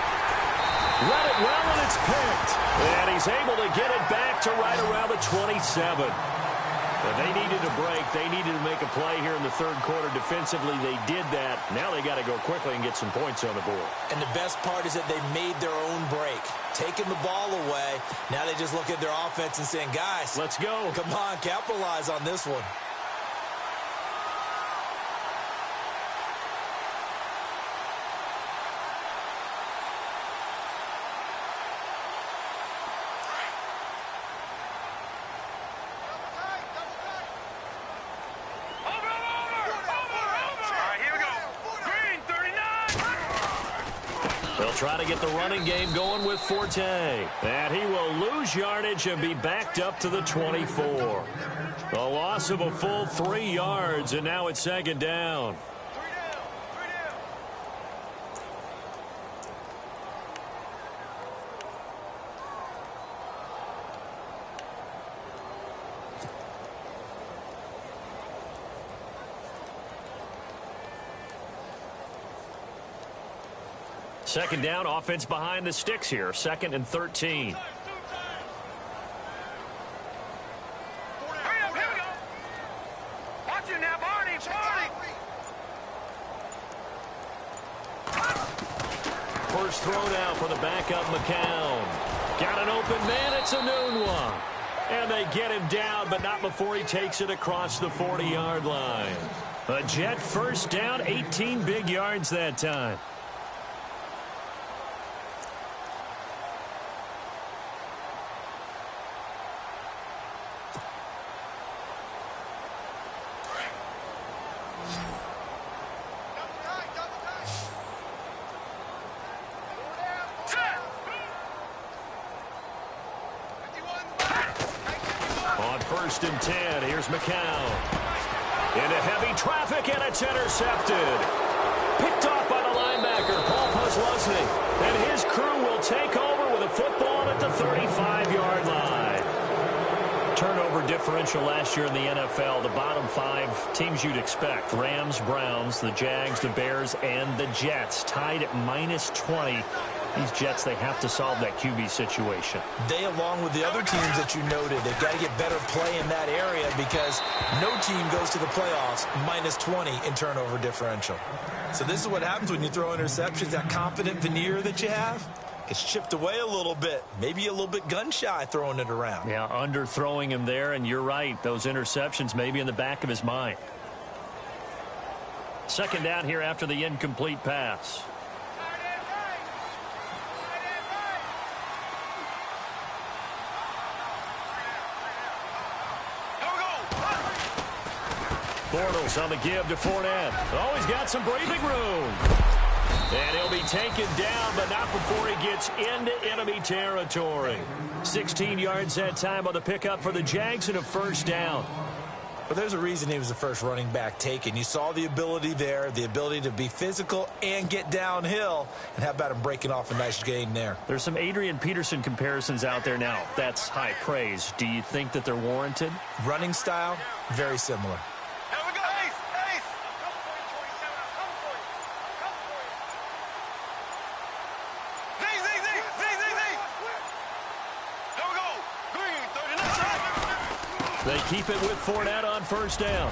Read it well, and it's picked. And he's able to get it back to right around the 27. But they needed a break. They needed to make a play here in the third quarter. Defensively, they did that. Now they got to go quickly and get some points on the board. And the best part is that they made their own break. Taking the ball away. Now they just look at their offense and saying, guys, let's go. Come on, capitalize on this one. Try to get the running game going with Forte. And he will lose yardage and be backed up to the 24. A loss of a full 3 yards, and now it's second down. Second down, offense behind the sticks here. 2nd and 13. First throw now for the backup McCown. Got an open man. It's a noon one. And they get him down, but not before he takes it across the 40-yard line. A Jet first down, 18 big yards that time. 1st and 10. Here's McCown. Into heavy traffic, and it's intercepted. Picked off by the linebacker, Paul Posluszny. And his crew will take over with a football at the 35-yard line. Turnover differential last year in the NFL, the bottom 5 teams you'd expect. Rams, Browns, the Jags, the Bears, and the Jets. Tied at -20. These Jets, they have to solve that QB situation. They, along with the other teams that you noted, they've got to get better play in that area because no team goes to the playoffs -20 in turnover differential. So this is what happens when you throw interceptions. That confident veneer that you have gets chipped away a little bit. Maybe a little bit gun-shy throwing it around. Yeah, underthrowing him there, and you're right. Those interceptions may be in the back of his mind. 2nd down here after the incomplete pass. Bortles on the give to Fournette. Oh, he's got some breathing room. And he'll be taken down, but not before he gets into enemy territory. 16 yards that time on the pickup for the Jags and a 1st down. But there's a reason he was the first running back taken. You saw the ability there, the ability to be physical and get downhill. And how about him breaking off a nice gain there? There's some Adrian Peterson comparisons out there now. That's high praise. Do you think that they're warranted? Running style, very similar. They keep it with Fournette on 1st down.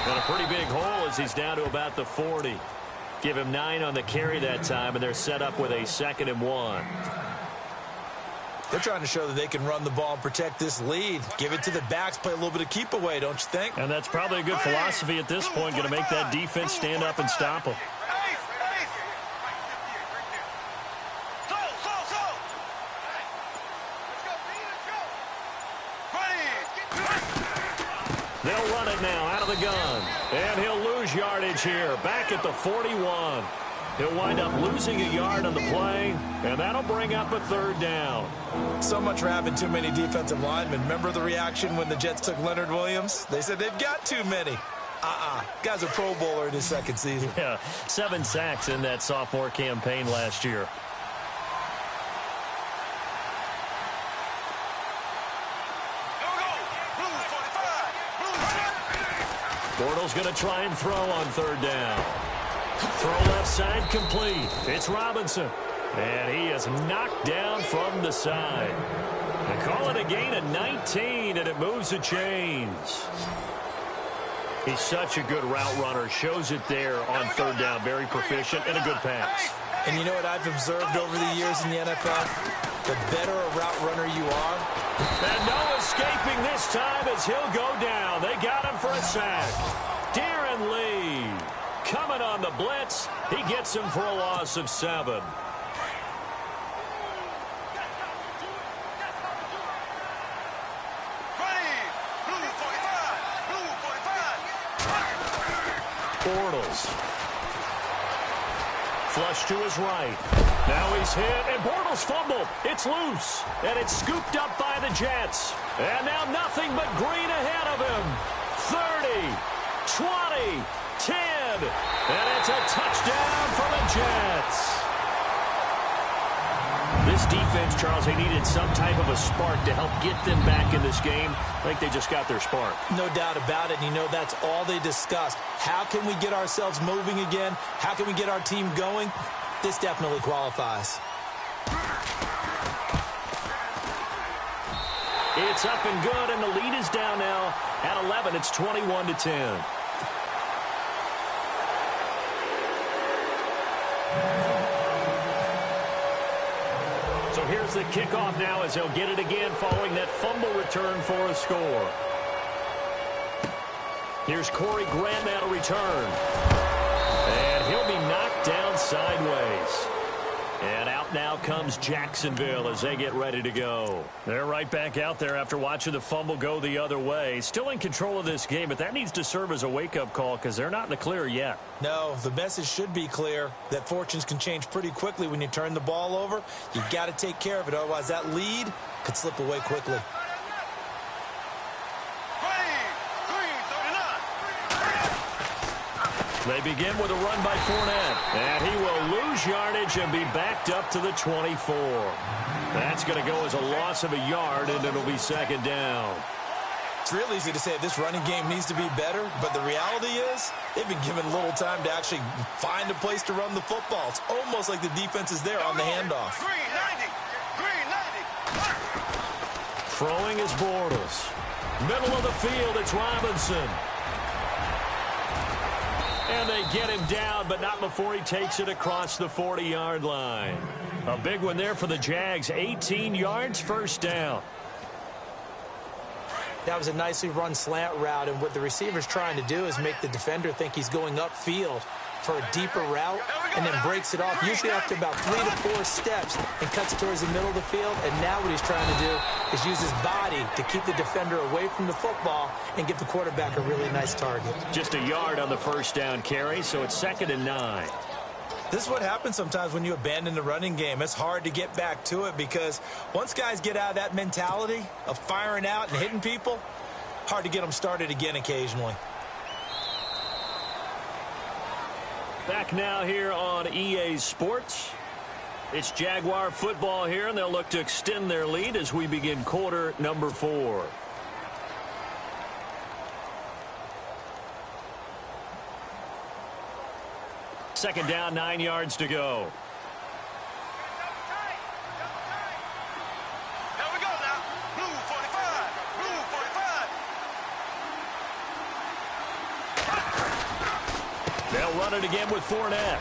And a pretty big hole as he's down to about the 40. Give him 9 on the carry that time, and they're set up with a 2nd and 1. They're trying to show that they can run the ball and protect this lead. Give it to the backs, play a little bit of keep away, don't you think? And that's probably a good philosophy at this point, going to make that defense stand up and stop them. They'll run it now out of the gun. And he'll lose yardage here. Back at the 41. He'll wind up losing a yard on the play, and that'll bring up a 3rd down. So much for having too many defensive linemen. Remember the reaction when the Jets took Leonard Williams? They said they've got too many. Guy's a Pro Bowler in his 2nd season. Yeah, 7 sacks in that sophomore campaign last year. Bortles going to try and throw on 3rd down. Throw left side complete. It's Robinson. And he is knocked down from the side. They call it a gain of 19, and it moves the chains. He's such a good route runner. Shows it there on 3rd down. Very proficient and a good pass. And you know what I've observed over the years in the NFL? The better a route runner you are. And no escaping this time as he'll go down. They got him for a sack. Darren Lee coming on the blitz. He gets him for a loss of 7. Bortles. Flush to his right. Now he's hit, and Bortles fumbled. It's loose, and it's scooped up by the Jets. And now nothing but green ahead of him. 30, 20, 10, and it's a touchdown for the Jets. This defense, Charles, they needed some type of a spark to help get them back in this game. I think they just got their spark. No doubt about it. And you know that's all they discussed. How can we get ourselves moving again? How can we get our team going? This definitely qualifies. It's up and good, and the lead is down now at 11. It's 21-10. So here's the kickoff now as they'll get it again following that fumble return for a score. Here's Corey Grant now to return. And he'll be knocked down sideways. And out now comes Jacksonville as they get ready to go. They're right back out there after watching the fumble go the other way. Still in control of this game, but that needs to serve as a wake-up call because they're not in the clear yet. No, the message should be clear that fortunes can change pretty quickly when you turn the ball over. You got to take care of it, otherwise that lead could slip away quickly. They begin with a run by Fournette. And he will lose yardage and be backed up to the 24. That's going to go as a loss of a yard, and it'll be second down. It's real easy to say this running game needs to be better, but the reality is they've been given little time to actually find a place to run the football. It's almost like the defense is there on the handoff. Throwing is Bortles. Middle of the field, it's Robinson. And they get him down, but not before he takes it across the 40-yard line. A big one there for the Jags. 18 yards, first down. That was a nicely run slant route, and what the receiver's trying to do is make the defender think he's going upfield for a deeper route, and then breaks it off, usually after about 3 to 4 steps, and cuts towards the middle of the field. And now what he's trying to do is use his body to keep the defender away from the football and give the quarterback a really nice target. Just a yard on the first down carry, so it's 2nd and 9. This is what happens sometimes when you abandon the running game. It's hard to get back to it because once guys get out of that mentality of firing out and hitting people, hard to get them started again occasionally. Back now here on EA Sports. It's Jaguar football here, and they'll look to extend their lead as we begin quarter number 4. Second down, 9 yards to go. There we go now. Blue 45. Blue 45. They'll run it again with Fournette.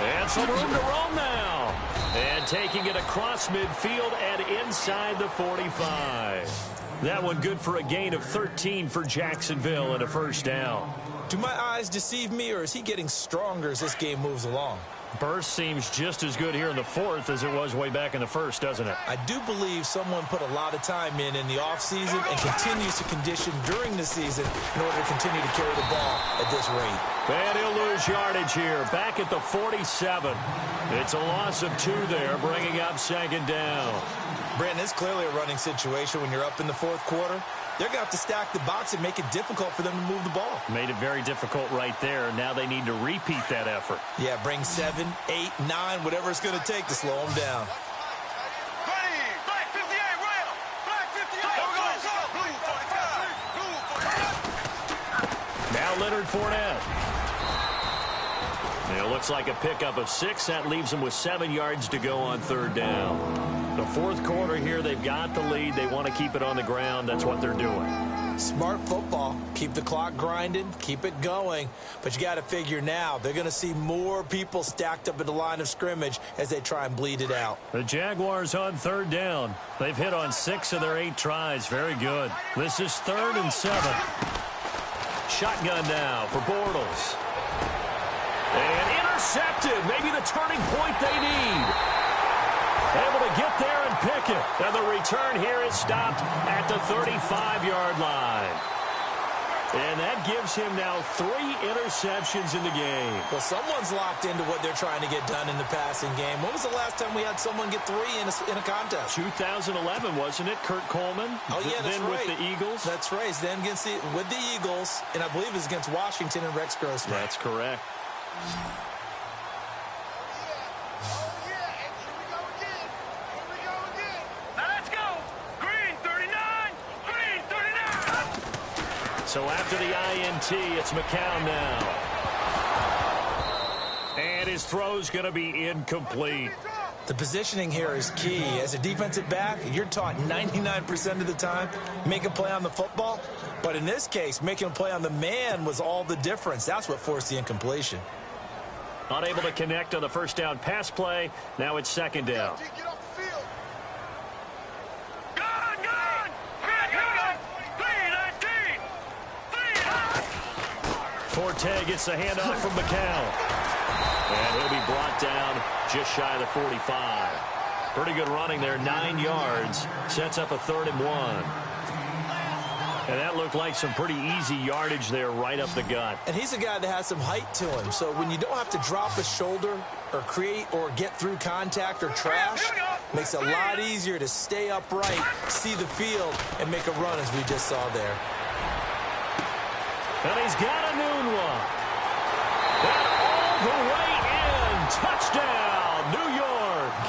And some room to roam now. And taking it across midfield and inside the 45. That one good for a gain of 13 for Jacksonville and a first down. Do my eyes deceive me, or is he getting stronger as this game moves along? Burst seems just as good here in the 4th as it was way back in the 1st, doesn't it? I do believe someone put a lot of time in the offseason and continues to condition during the season in order to continue to carry the ball at this rate. And he'll lose yardage here, back at the 47. It's a loss of 2 there, bringing up second down. Brandon, it's clearly a running situation when you're up in the 4th quarter. They're going to have to stack the box and make it difficult for them to move the ball. Made it very difficult right there. Now they need to repeat that effort. Yeah, bring 7, 8, 9, whatever it's going to take to slow them down. Black 58, rail. Black 58. Blue 45. Blue 45. Now Leonard Fournette. And it looks like a pickup of 6. That leaves them with 7 yards to go on third down. The 4th quarter here, they've got the lead. They want to keep it on the ground. That's what they're doing. Smart football. Keep the clock grinding. Keep it going. But you got to figure now, they're going to see more people stacked up at the line of scrimmage as they try and bleed it out. The Jaguars on third down. They've hit on 6 of their 8 tries. Very good. This is 3rd and 7. Shotgun now for Bortles. And intercepted. Maybe the turning point they need. Able to get there and pick it. And the return here is stopped at the 35-yard line. And that gives him now 3 interceptions in the game. Well, someone's locked into what they're trying to get done in the passing game. When was the last time we had someone get 3 in a contest? 2011, wasn't it? Kurt Coleman. Oh, yeah, that's then right. with the Eagles. That's right. Then with the Eagles, and I believe it was against Washington and Rex Grossman. That's correct. So after the INT, it's McCown now. And his throw's going to be incomplete. The positioning here is key. As a defensive back, you're taught 99% of the time, make a play on the football. But in this case, making a play on the man was all the difference. That's what forced the incompletion. Unable to connect on the first down pass play. Now it's second down. Forte gets the handoff from McCown. And he'll be brought down just shy of the 45. Pretty good running there, 9 yards. Sets up a 3rd and 1. And that looked like some pretty easy yardage there right up the gut. And he's a guy that has some height to him. So when you don't have to drop a shoulder or create or get through contact or trash, makes it a lot easier to stay upright, see the field, and make a run as we just saw there. And he's got a noon one. And all the way in. Touchdown, New York.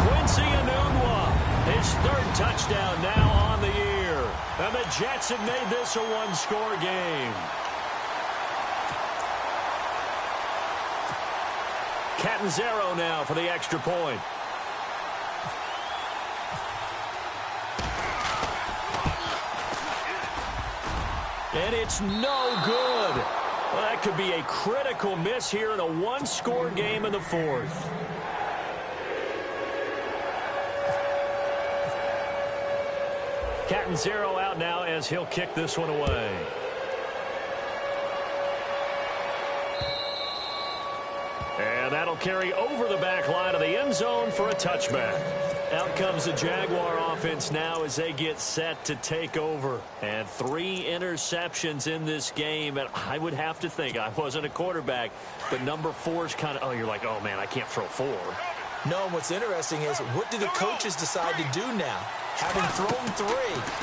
Quincy Enunwa, his third touchdown now on the year. And the Jets have made this a one-score game. Catanzaro now for the extra point. And it's no good. Well, that could be a critical miss here in a one-score game in the fourth. Catanzaro out now as he'll kick this one away. And that'll carry over the back line of the end zone for a touchback. Out comes the Jaguar offense now as they get set to take over. And 3 interceptions in this game. And I would have to think, I wasn't a quarterback, but number 4 is kind of, oh, you're like, oh, man, I can't throw 4. No, what's interesting is what do the coaches decide to do now? Having thrown 3,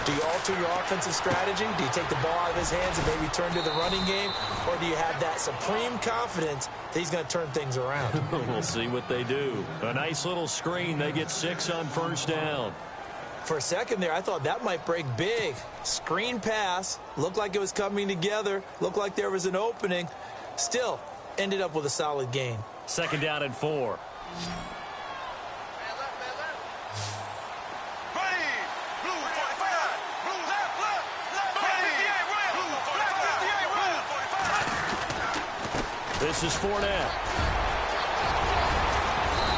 do you alter your offensive strategy? Do you take the ball out of his hands and maybe turn to the running game? Or do you have that supreme confidence that he's going to turn things around? We'll see what they do. A nice little screen. They get 6 on first down. For a second there, I thought that might break big. Screen pass. Looked like it was coming together. Looked like there was an opening. Still, ended up with a solid gain. Second down and 4. This is Fournette.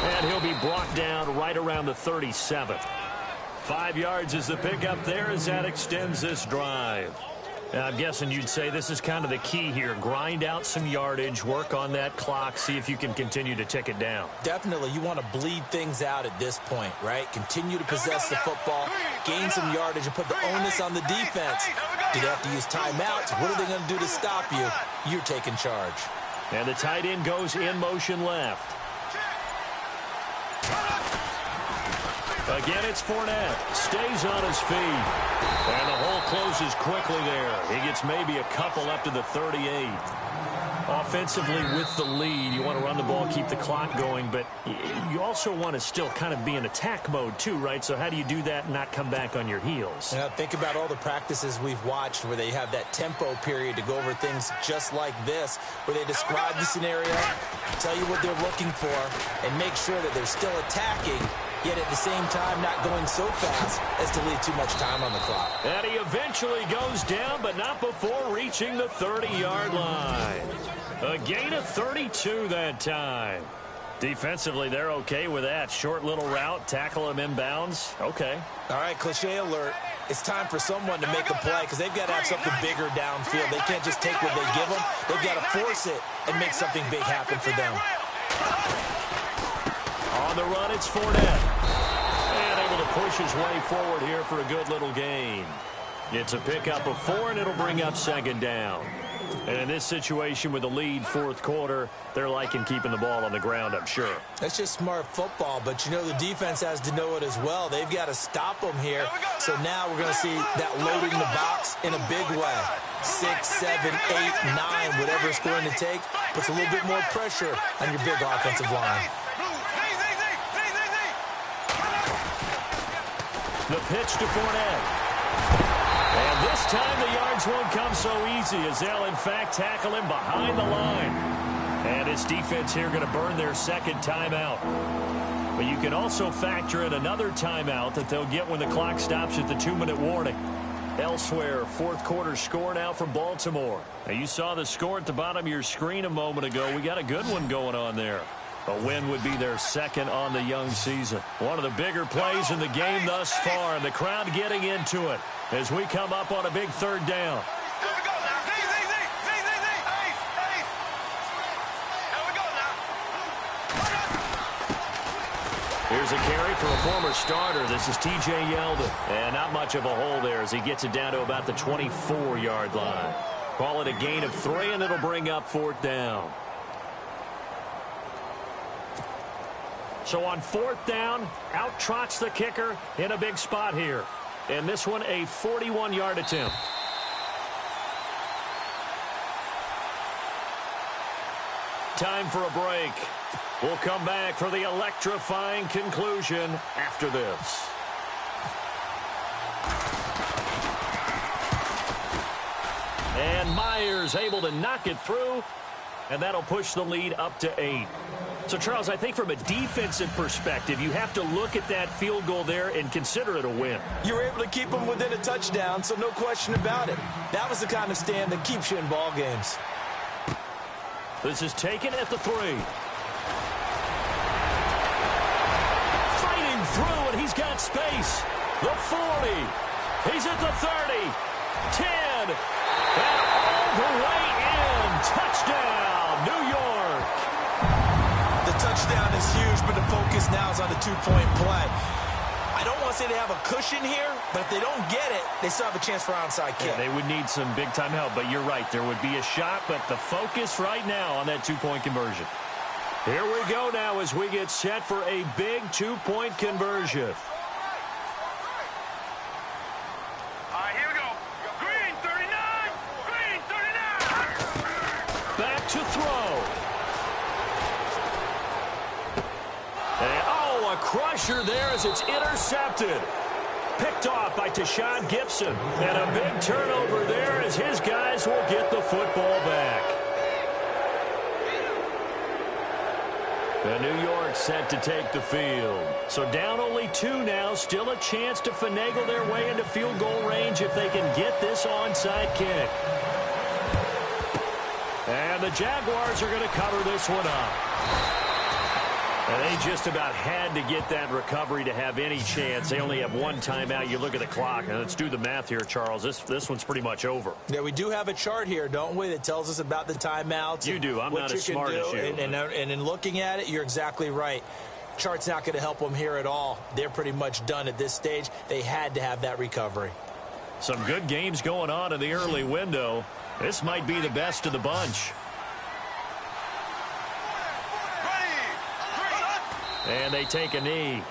And he'll be brought down right around the 37. 5 yards is the pickup there as that extends this drive. Now, I'm guessing you'd say this is kind of the key here. Grind out some yardage, work on that clock, see if you can continue to tick it down. Definitely. You want to bleed things out at this point, right? Continue to possess the football, gain some yardage, and put the onus on the defense. Do they have to use timeouts? What are they going to do to stop you? You're taking charge. And the tight end goes in motion left. Again, it's Fournette. Stays on his feet. And the hole closes quickly there. He gets maybe a couple up to the 38. Offensively with the lead, you want to run the ball, keep the clock going, but you also want to still kind of be in attack mode too, right? So how do you do that and not come back on your heels? Yeah, think about all the practices we've watched where they have that tempo period to go over things just like this, where they describe the scenario, tell you what they're looking for, and make sure that they're still attacking, yet at the same time not going so fast as to leave too much time on the clock. And he eventually goes down, but not before reaching the 30-yard line. A gain of 32 that time. Defensively, they're okay with that. Short little route, tackle him inbounds. Okay. All right, cliche alert. It's time for someone to make a play because they've got to have something bigger downfield. They can't just take what they give them. They've got to force it and make something big happen for them. On the run, it's Fournette. And able to push his way forward here for a good little gain. It's a pickup of 4, and it'll bring up second down. And in this situation with the lead fourth quarter, they're liking keeping the ball on the ground, I'm sure. That's just smart football, but you know the defense has to know it as well. They've got to stop them here. So now we're going to see that loading the box in a big way. 6, 7, 8, 9, whatever it's going to take, puts a little bit more pressure on your big offensive line. The pitch to Fournette. And this time the yards won't come so easy as they'll, in fact, tackle him behind the line. And his defense here going to burn their second timeout. But you can also factor in another timeout that they'll get when the clock stops at the 2-minute warning. Elsewhere, fourth quarter score now from Baltimore. Now, you saw the score at the bottom of your screen a moment ago. We got a good one going on there. A win would be their second on the young season. One of the bigger plays in the game thus far, and the crowd getting into it as we come up on a big third down. Here's a carry for a former starter. This is T.J. Yeldon. And not much of a hole there as he gets it down to about the 24-yard line. Call it a gain of 3, and it'll bring up fourth down. So on fourth down, out trots the kicker in a big spot here. And this one, a 41-yard attempt. time for a break. We'll come back for the electrifying conclusion after this. And Myers able to knock it through, and that'll push the lead up to 8. So, Charles, I think from a defensive perspective, you have to look at that field goal there and consider it a win. You were able to keep them within a touchdown, so no question about it. That was the kind of stand that keeps you in ball games. This is taken at the 3. Fighting through, and he's got space. The 40. He's at the 30. 10. And all the way in. Touchdown, New York. The touchdown is huge, but the focus now is on the two-point play. I don't want to say they have a cushion here, but if they don't get it, they still have a chance for onside kick. Yeah, they would need some big-time help, but you're right. There would be a shot, but the focus right now on that two-point conversion. Here we go now as we get set for a big two-point conversion. All right, here we go. Green 39. Green 39. Back to throw. And, a crusher there as it's intercepted. Picked off by Tashawn Gibson. And a big turnover there as his guys will get the football back. The New York set to take the field. So down only 2 now. Still a chance to finagle their way into field goal range if they can get this onside kick. And the Jaguars are going to cover this one up. And they just about had to get that recovery to have any chance. They only have 1 timeout. You look at the clock, and let's do the math here, Charles. This one's pretty much over. Yeah, we do have a chart here, don't we, that tells us about the timeouts. You do. I'm not as smart as you. And in looking at it, you're exactly right. Chart's not going to help them here at all. They're pretty much done at this stage. They had to have that recovery. Some good games going on in the early window. This might be the best of the bunch. And they take a knee.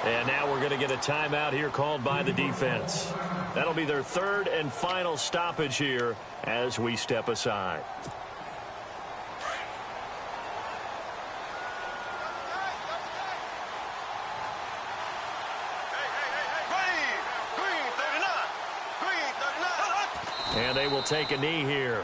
And now we're going to get a timeout here called by the defense. That'll be their 3rd and final stoppage here as we step aside. And they will take a knee here.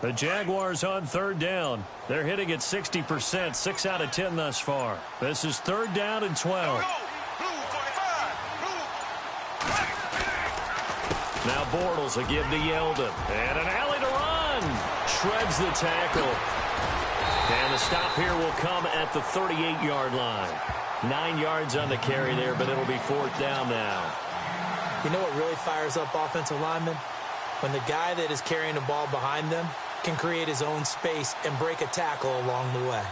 The Jaguars on 3rd down. They're hitting at 60%, 6 out of 10 thus far. This is 3rd down and 12. Now Bortles will give to Yeldon. And an alley to run. Shreds the tackle. And the stop here will come at the 38-yard line. 9 yards on the carry there, but it'll be 4th down now. You know what really fires up offensive linemen? When the guy that is carrying the ball behind them can create his own space and break a tackle along the way.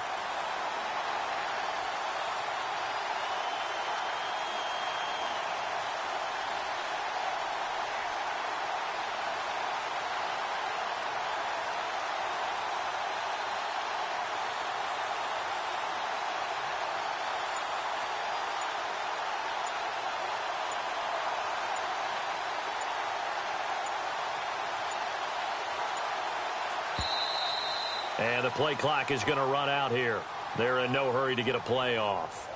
And the play clock is going to run out here. They're in no hurry to get a play off.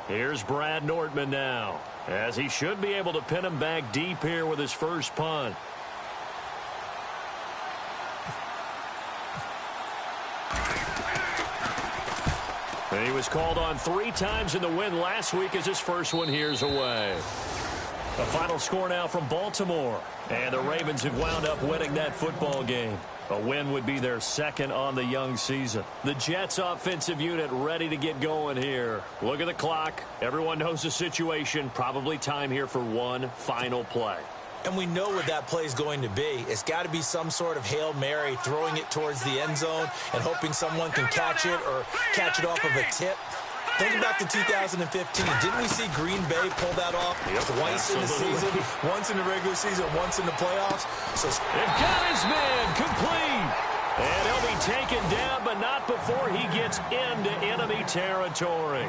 Here's Brad Nordman now, as he should be able to pin him back deep here with his first punt. And he was called on 3 times in the win last week as his first one here's away. A final score now from Baltimore. And the Ravens have wound up winning that football game. A win would be their second on the young season. The Jets offensive unit ready to get going here. Look at the clock. Everyone knows the situation. Probably time here for one final play. And we know what that play is going to be. It's got to be some sort of Hail Mary, throwing it towards the end zone and hoping someone can catch it or catch it off of a tip. Think back to 2015. Didn't we see Green Bay pull that off twice in the season? Once in the regular season, once in the playoffs. So they've got his man complete. And he'll be taken down, but not before he gets into enemy territory.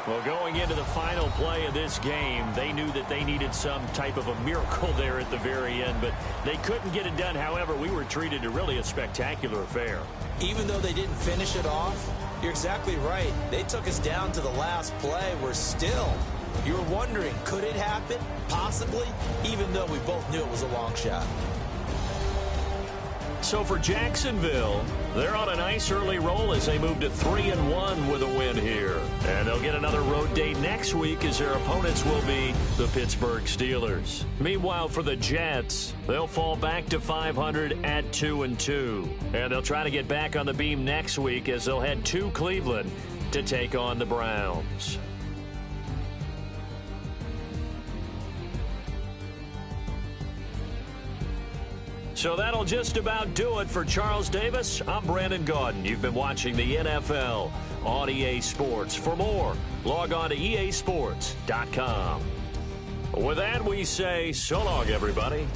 Well, going into the final play of this game, they knew that they needed some type of a miracle there at the very end, but they couldn't get it done. However, we were treated to really a spectacular affair. Even though they didn't finish it off, you're exactly right. They took us down to the last play. We're still, you were wondering, could it happen? Possibly, even though we both knew it was a long shot. So for Jacksonville, they're on a nice early roll as they move to 3-1 with a win here. And they'll get another road date next week as their opponents will be the Pittsburgh Steelers. Meanwhile, for the Jets, they'll fall back to 500 at 2-2. And they'll try to get back on the beam next week as they'll head to Cleveland to take on the Browns. So that'll just about do it for Charles Davis. I'm Brandon Gaudin. You've been watching the NFL on EA Sports. For more, log on to easports.com. With that, we say so long, everybody.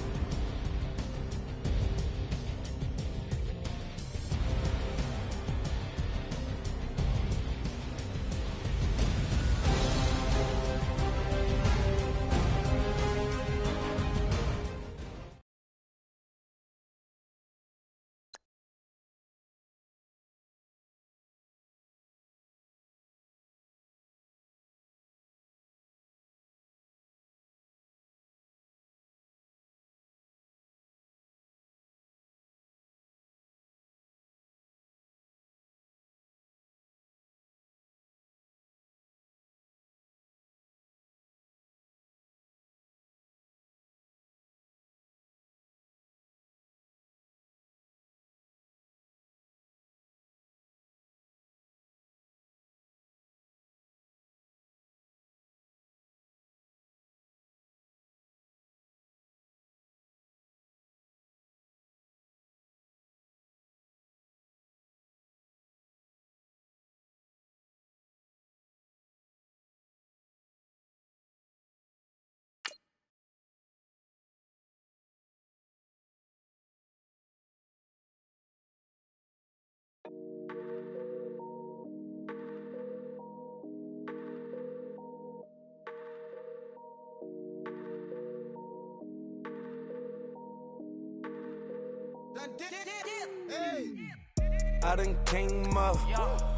I done came up,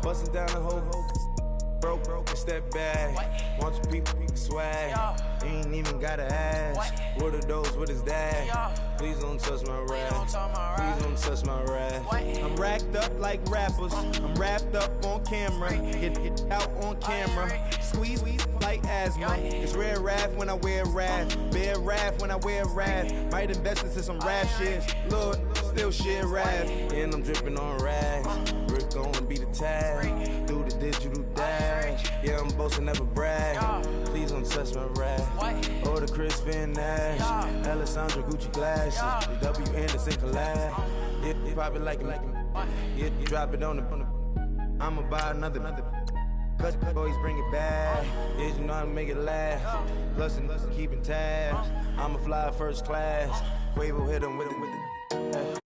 bustin' down the whole broke, it's that bad. Want your people swag, ain't even gotta ask. What are those, what is that? Please don't touch my rap, please don't touch my rap. I'm racked up like rappers, I'm wrapped up on camera, get out on camera, squeeze like asthma. It's rare wrath when I wear wrath, bare wrath when I wear wrath. Might invest into some rap shit, Lord, still shit wrath. And I'm dripping on rags, Rick gonna be the tag, do the digital dash. Yeah, I'm boasting, never brag. Please don't touch my rap. Or the Chris Van Nash, Alessandra Gucci glasses, the W Anderson collab. Yeah, you probably like it. Yeah, you drop it on the. I'ma buy another. Cause boys bring it back. Yeah, you know how to make it last. Plus and keeping tabs. I'ma fly first class. Quavo hit him with it.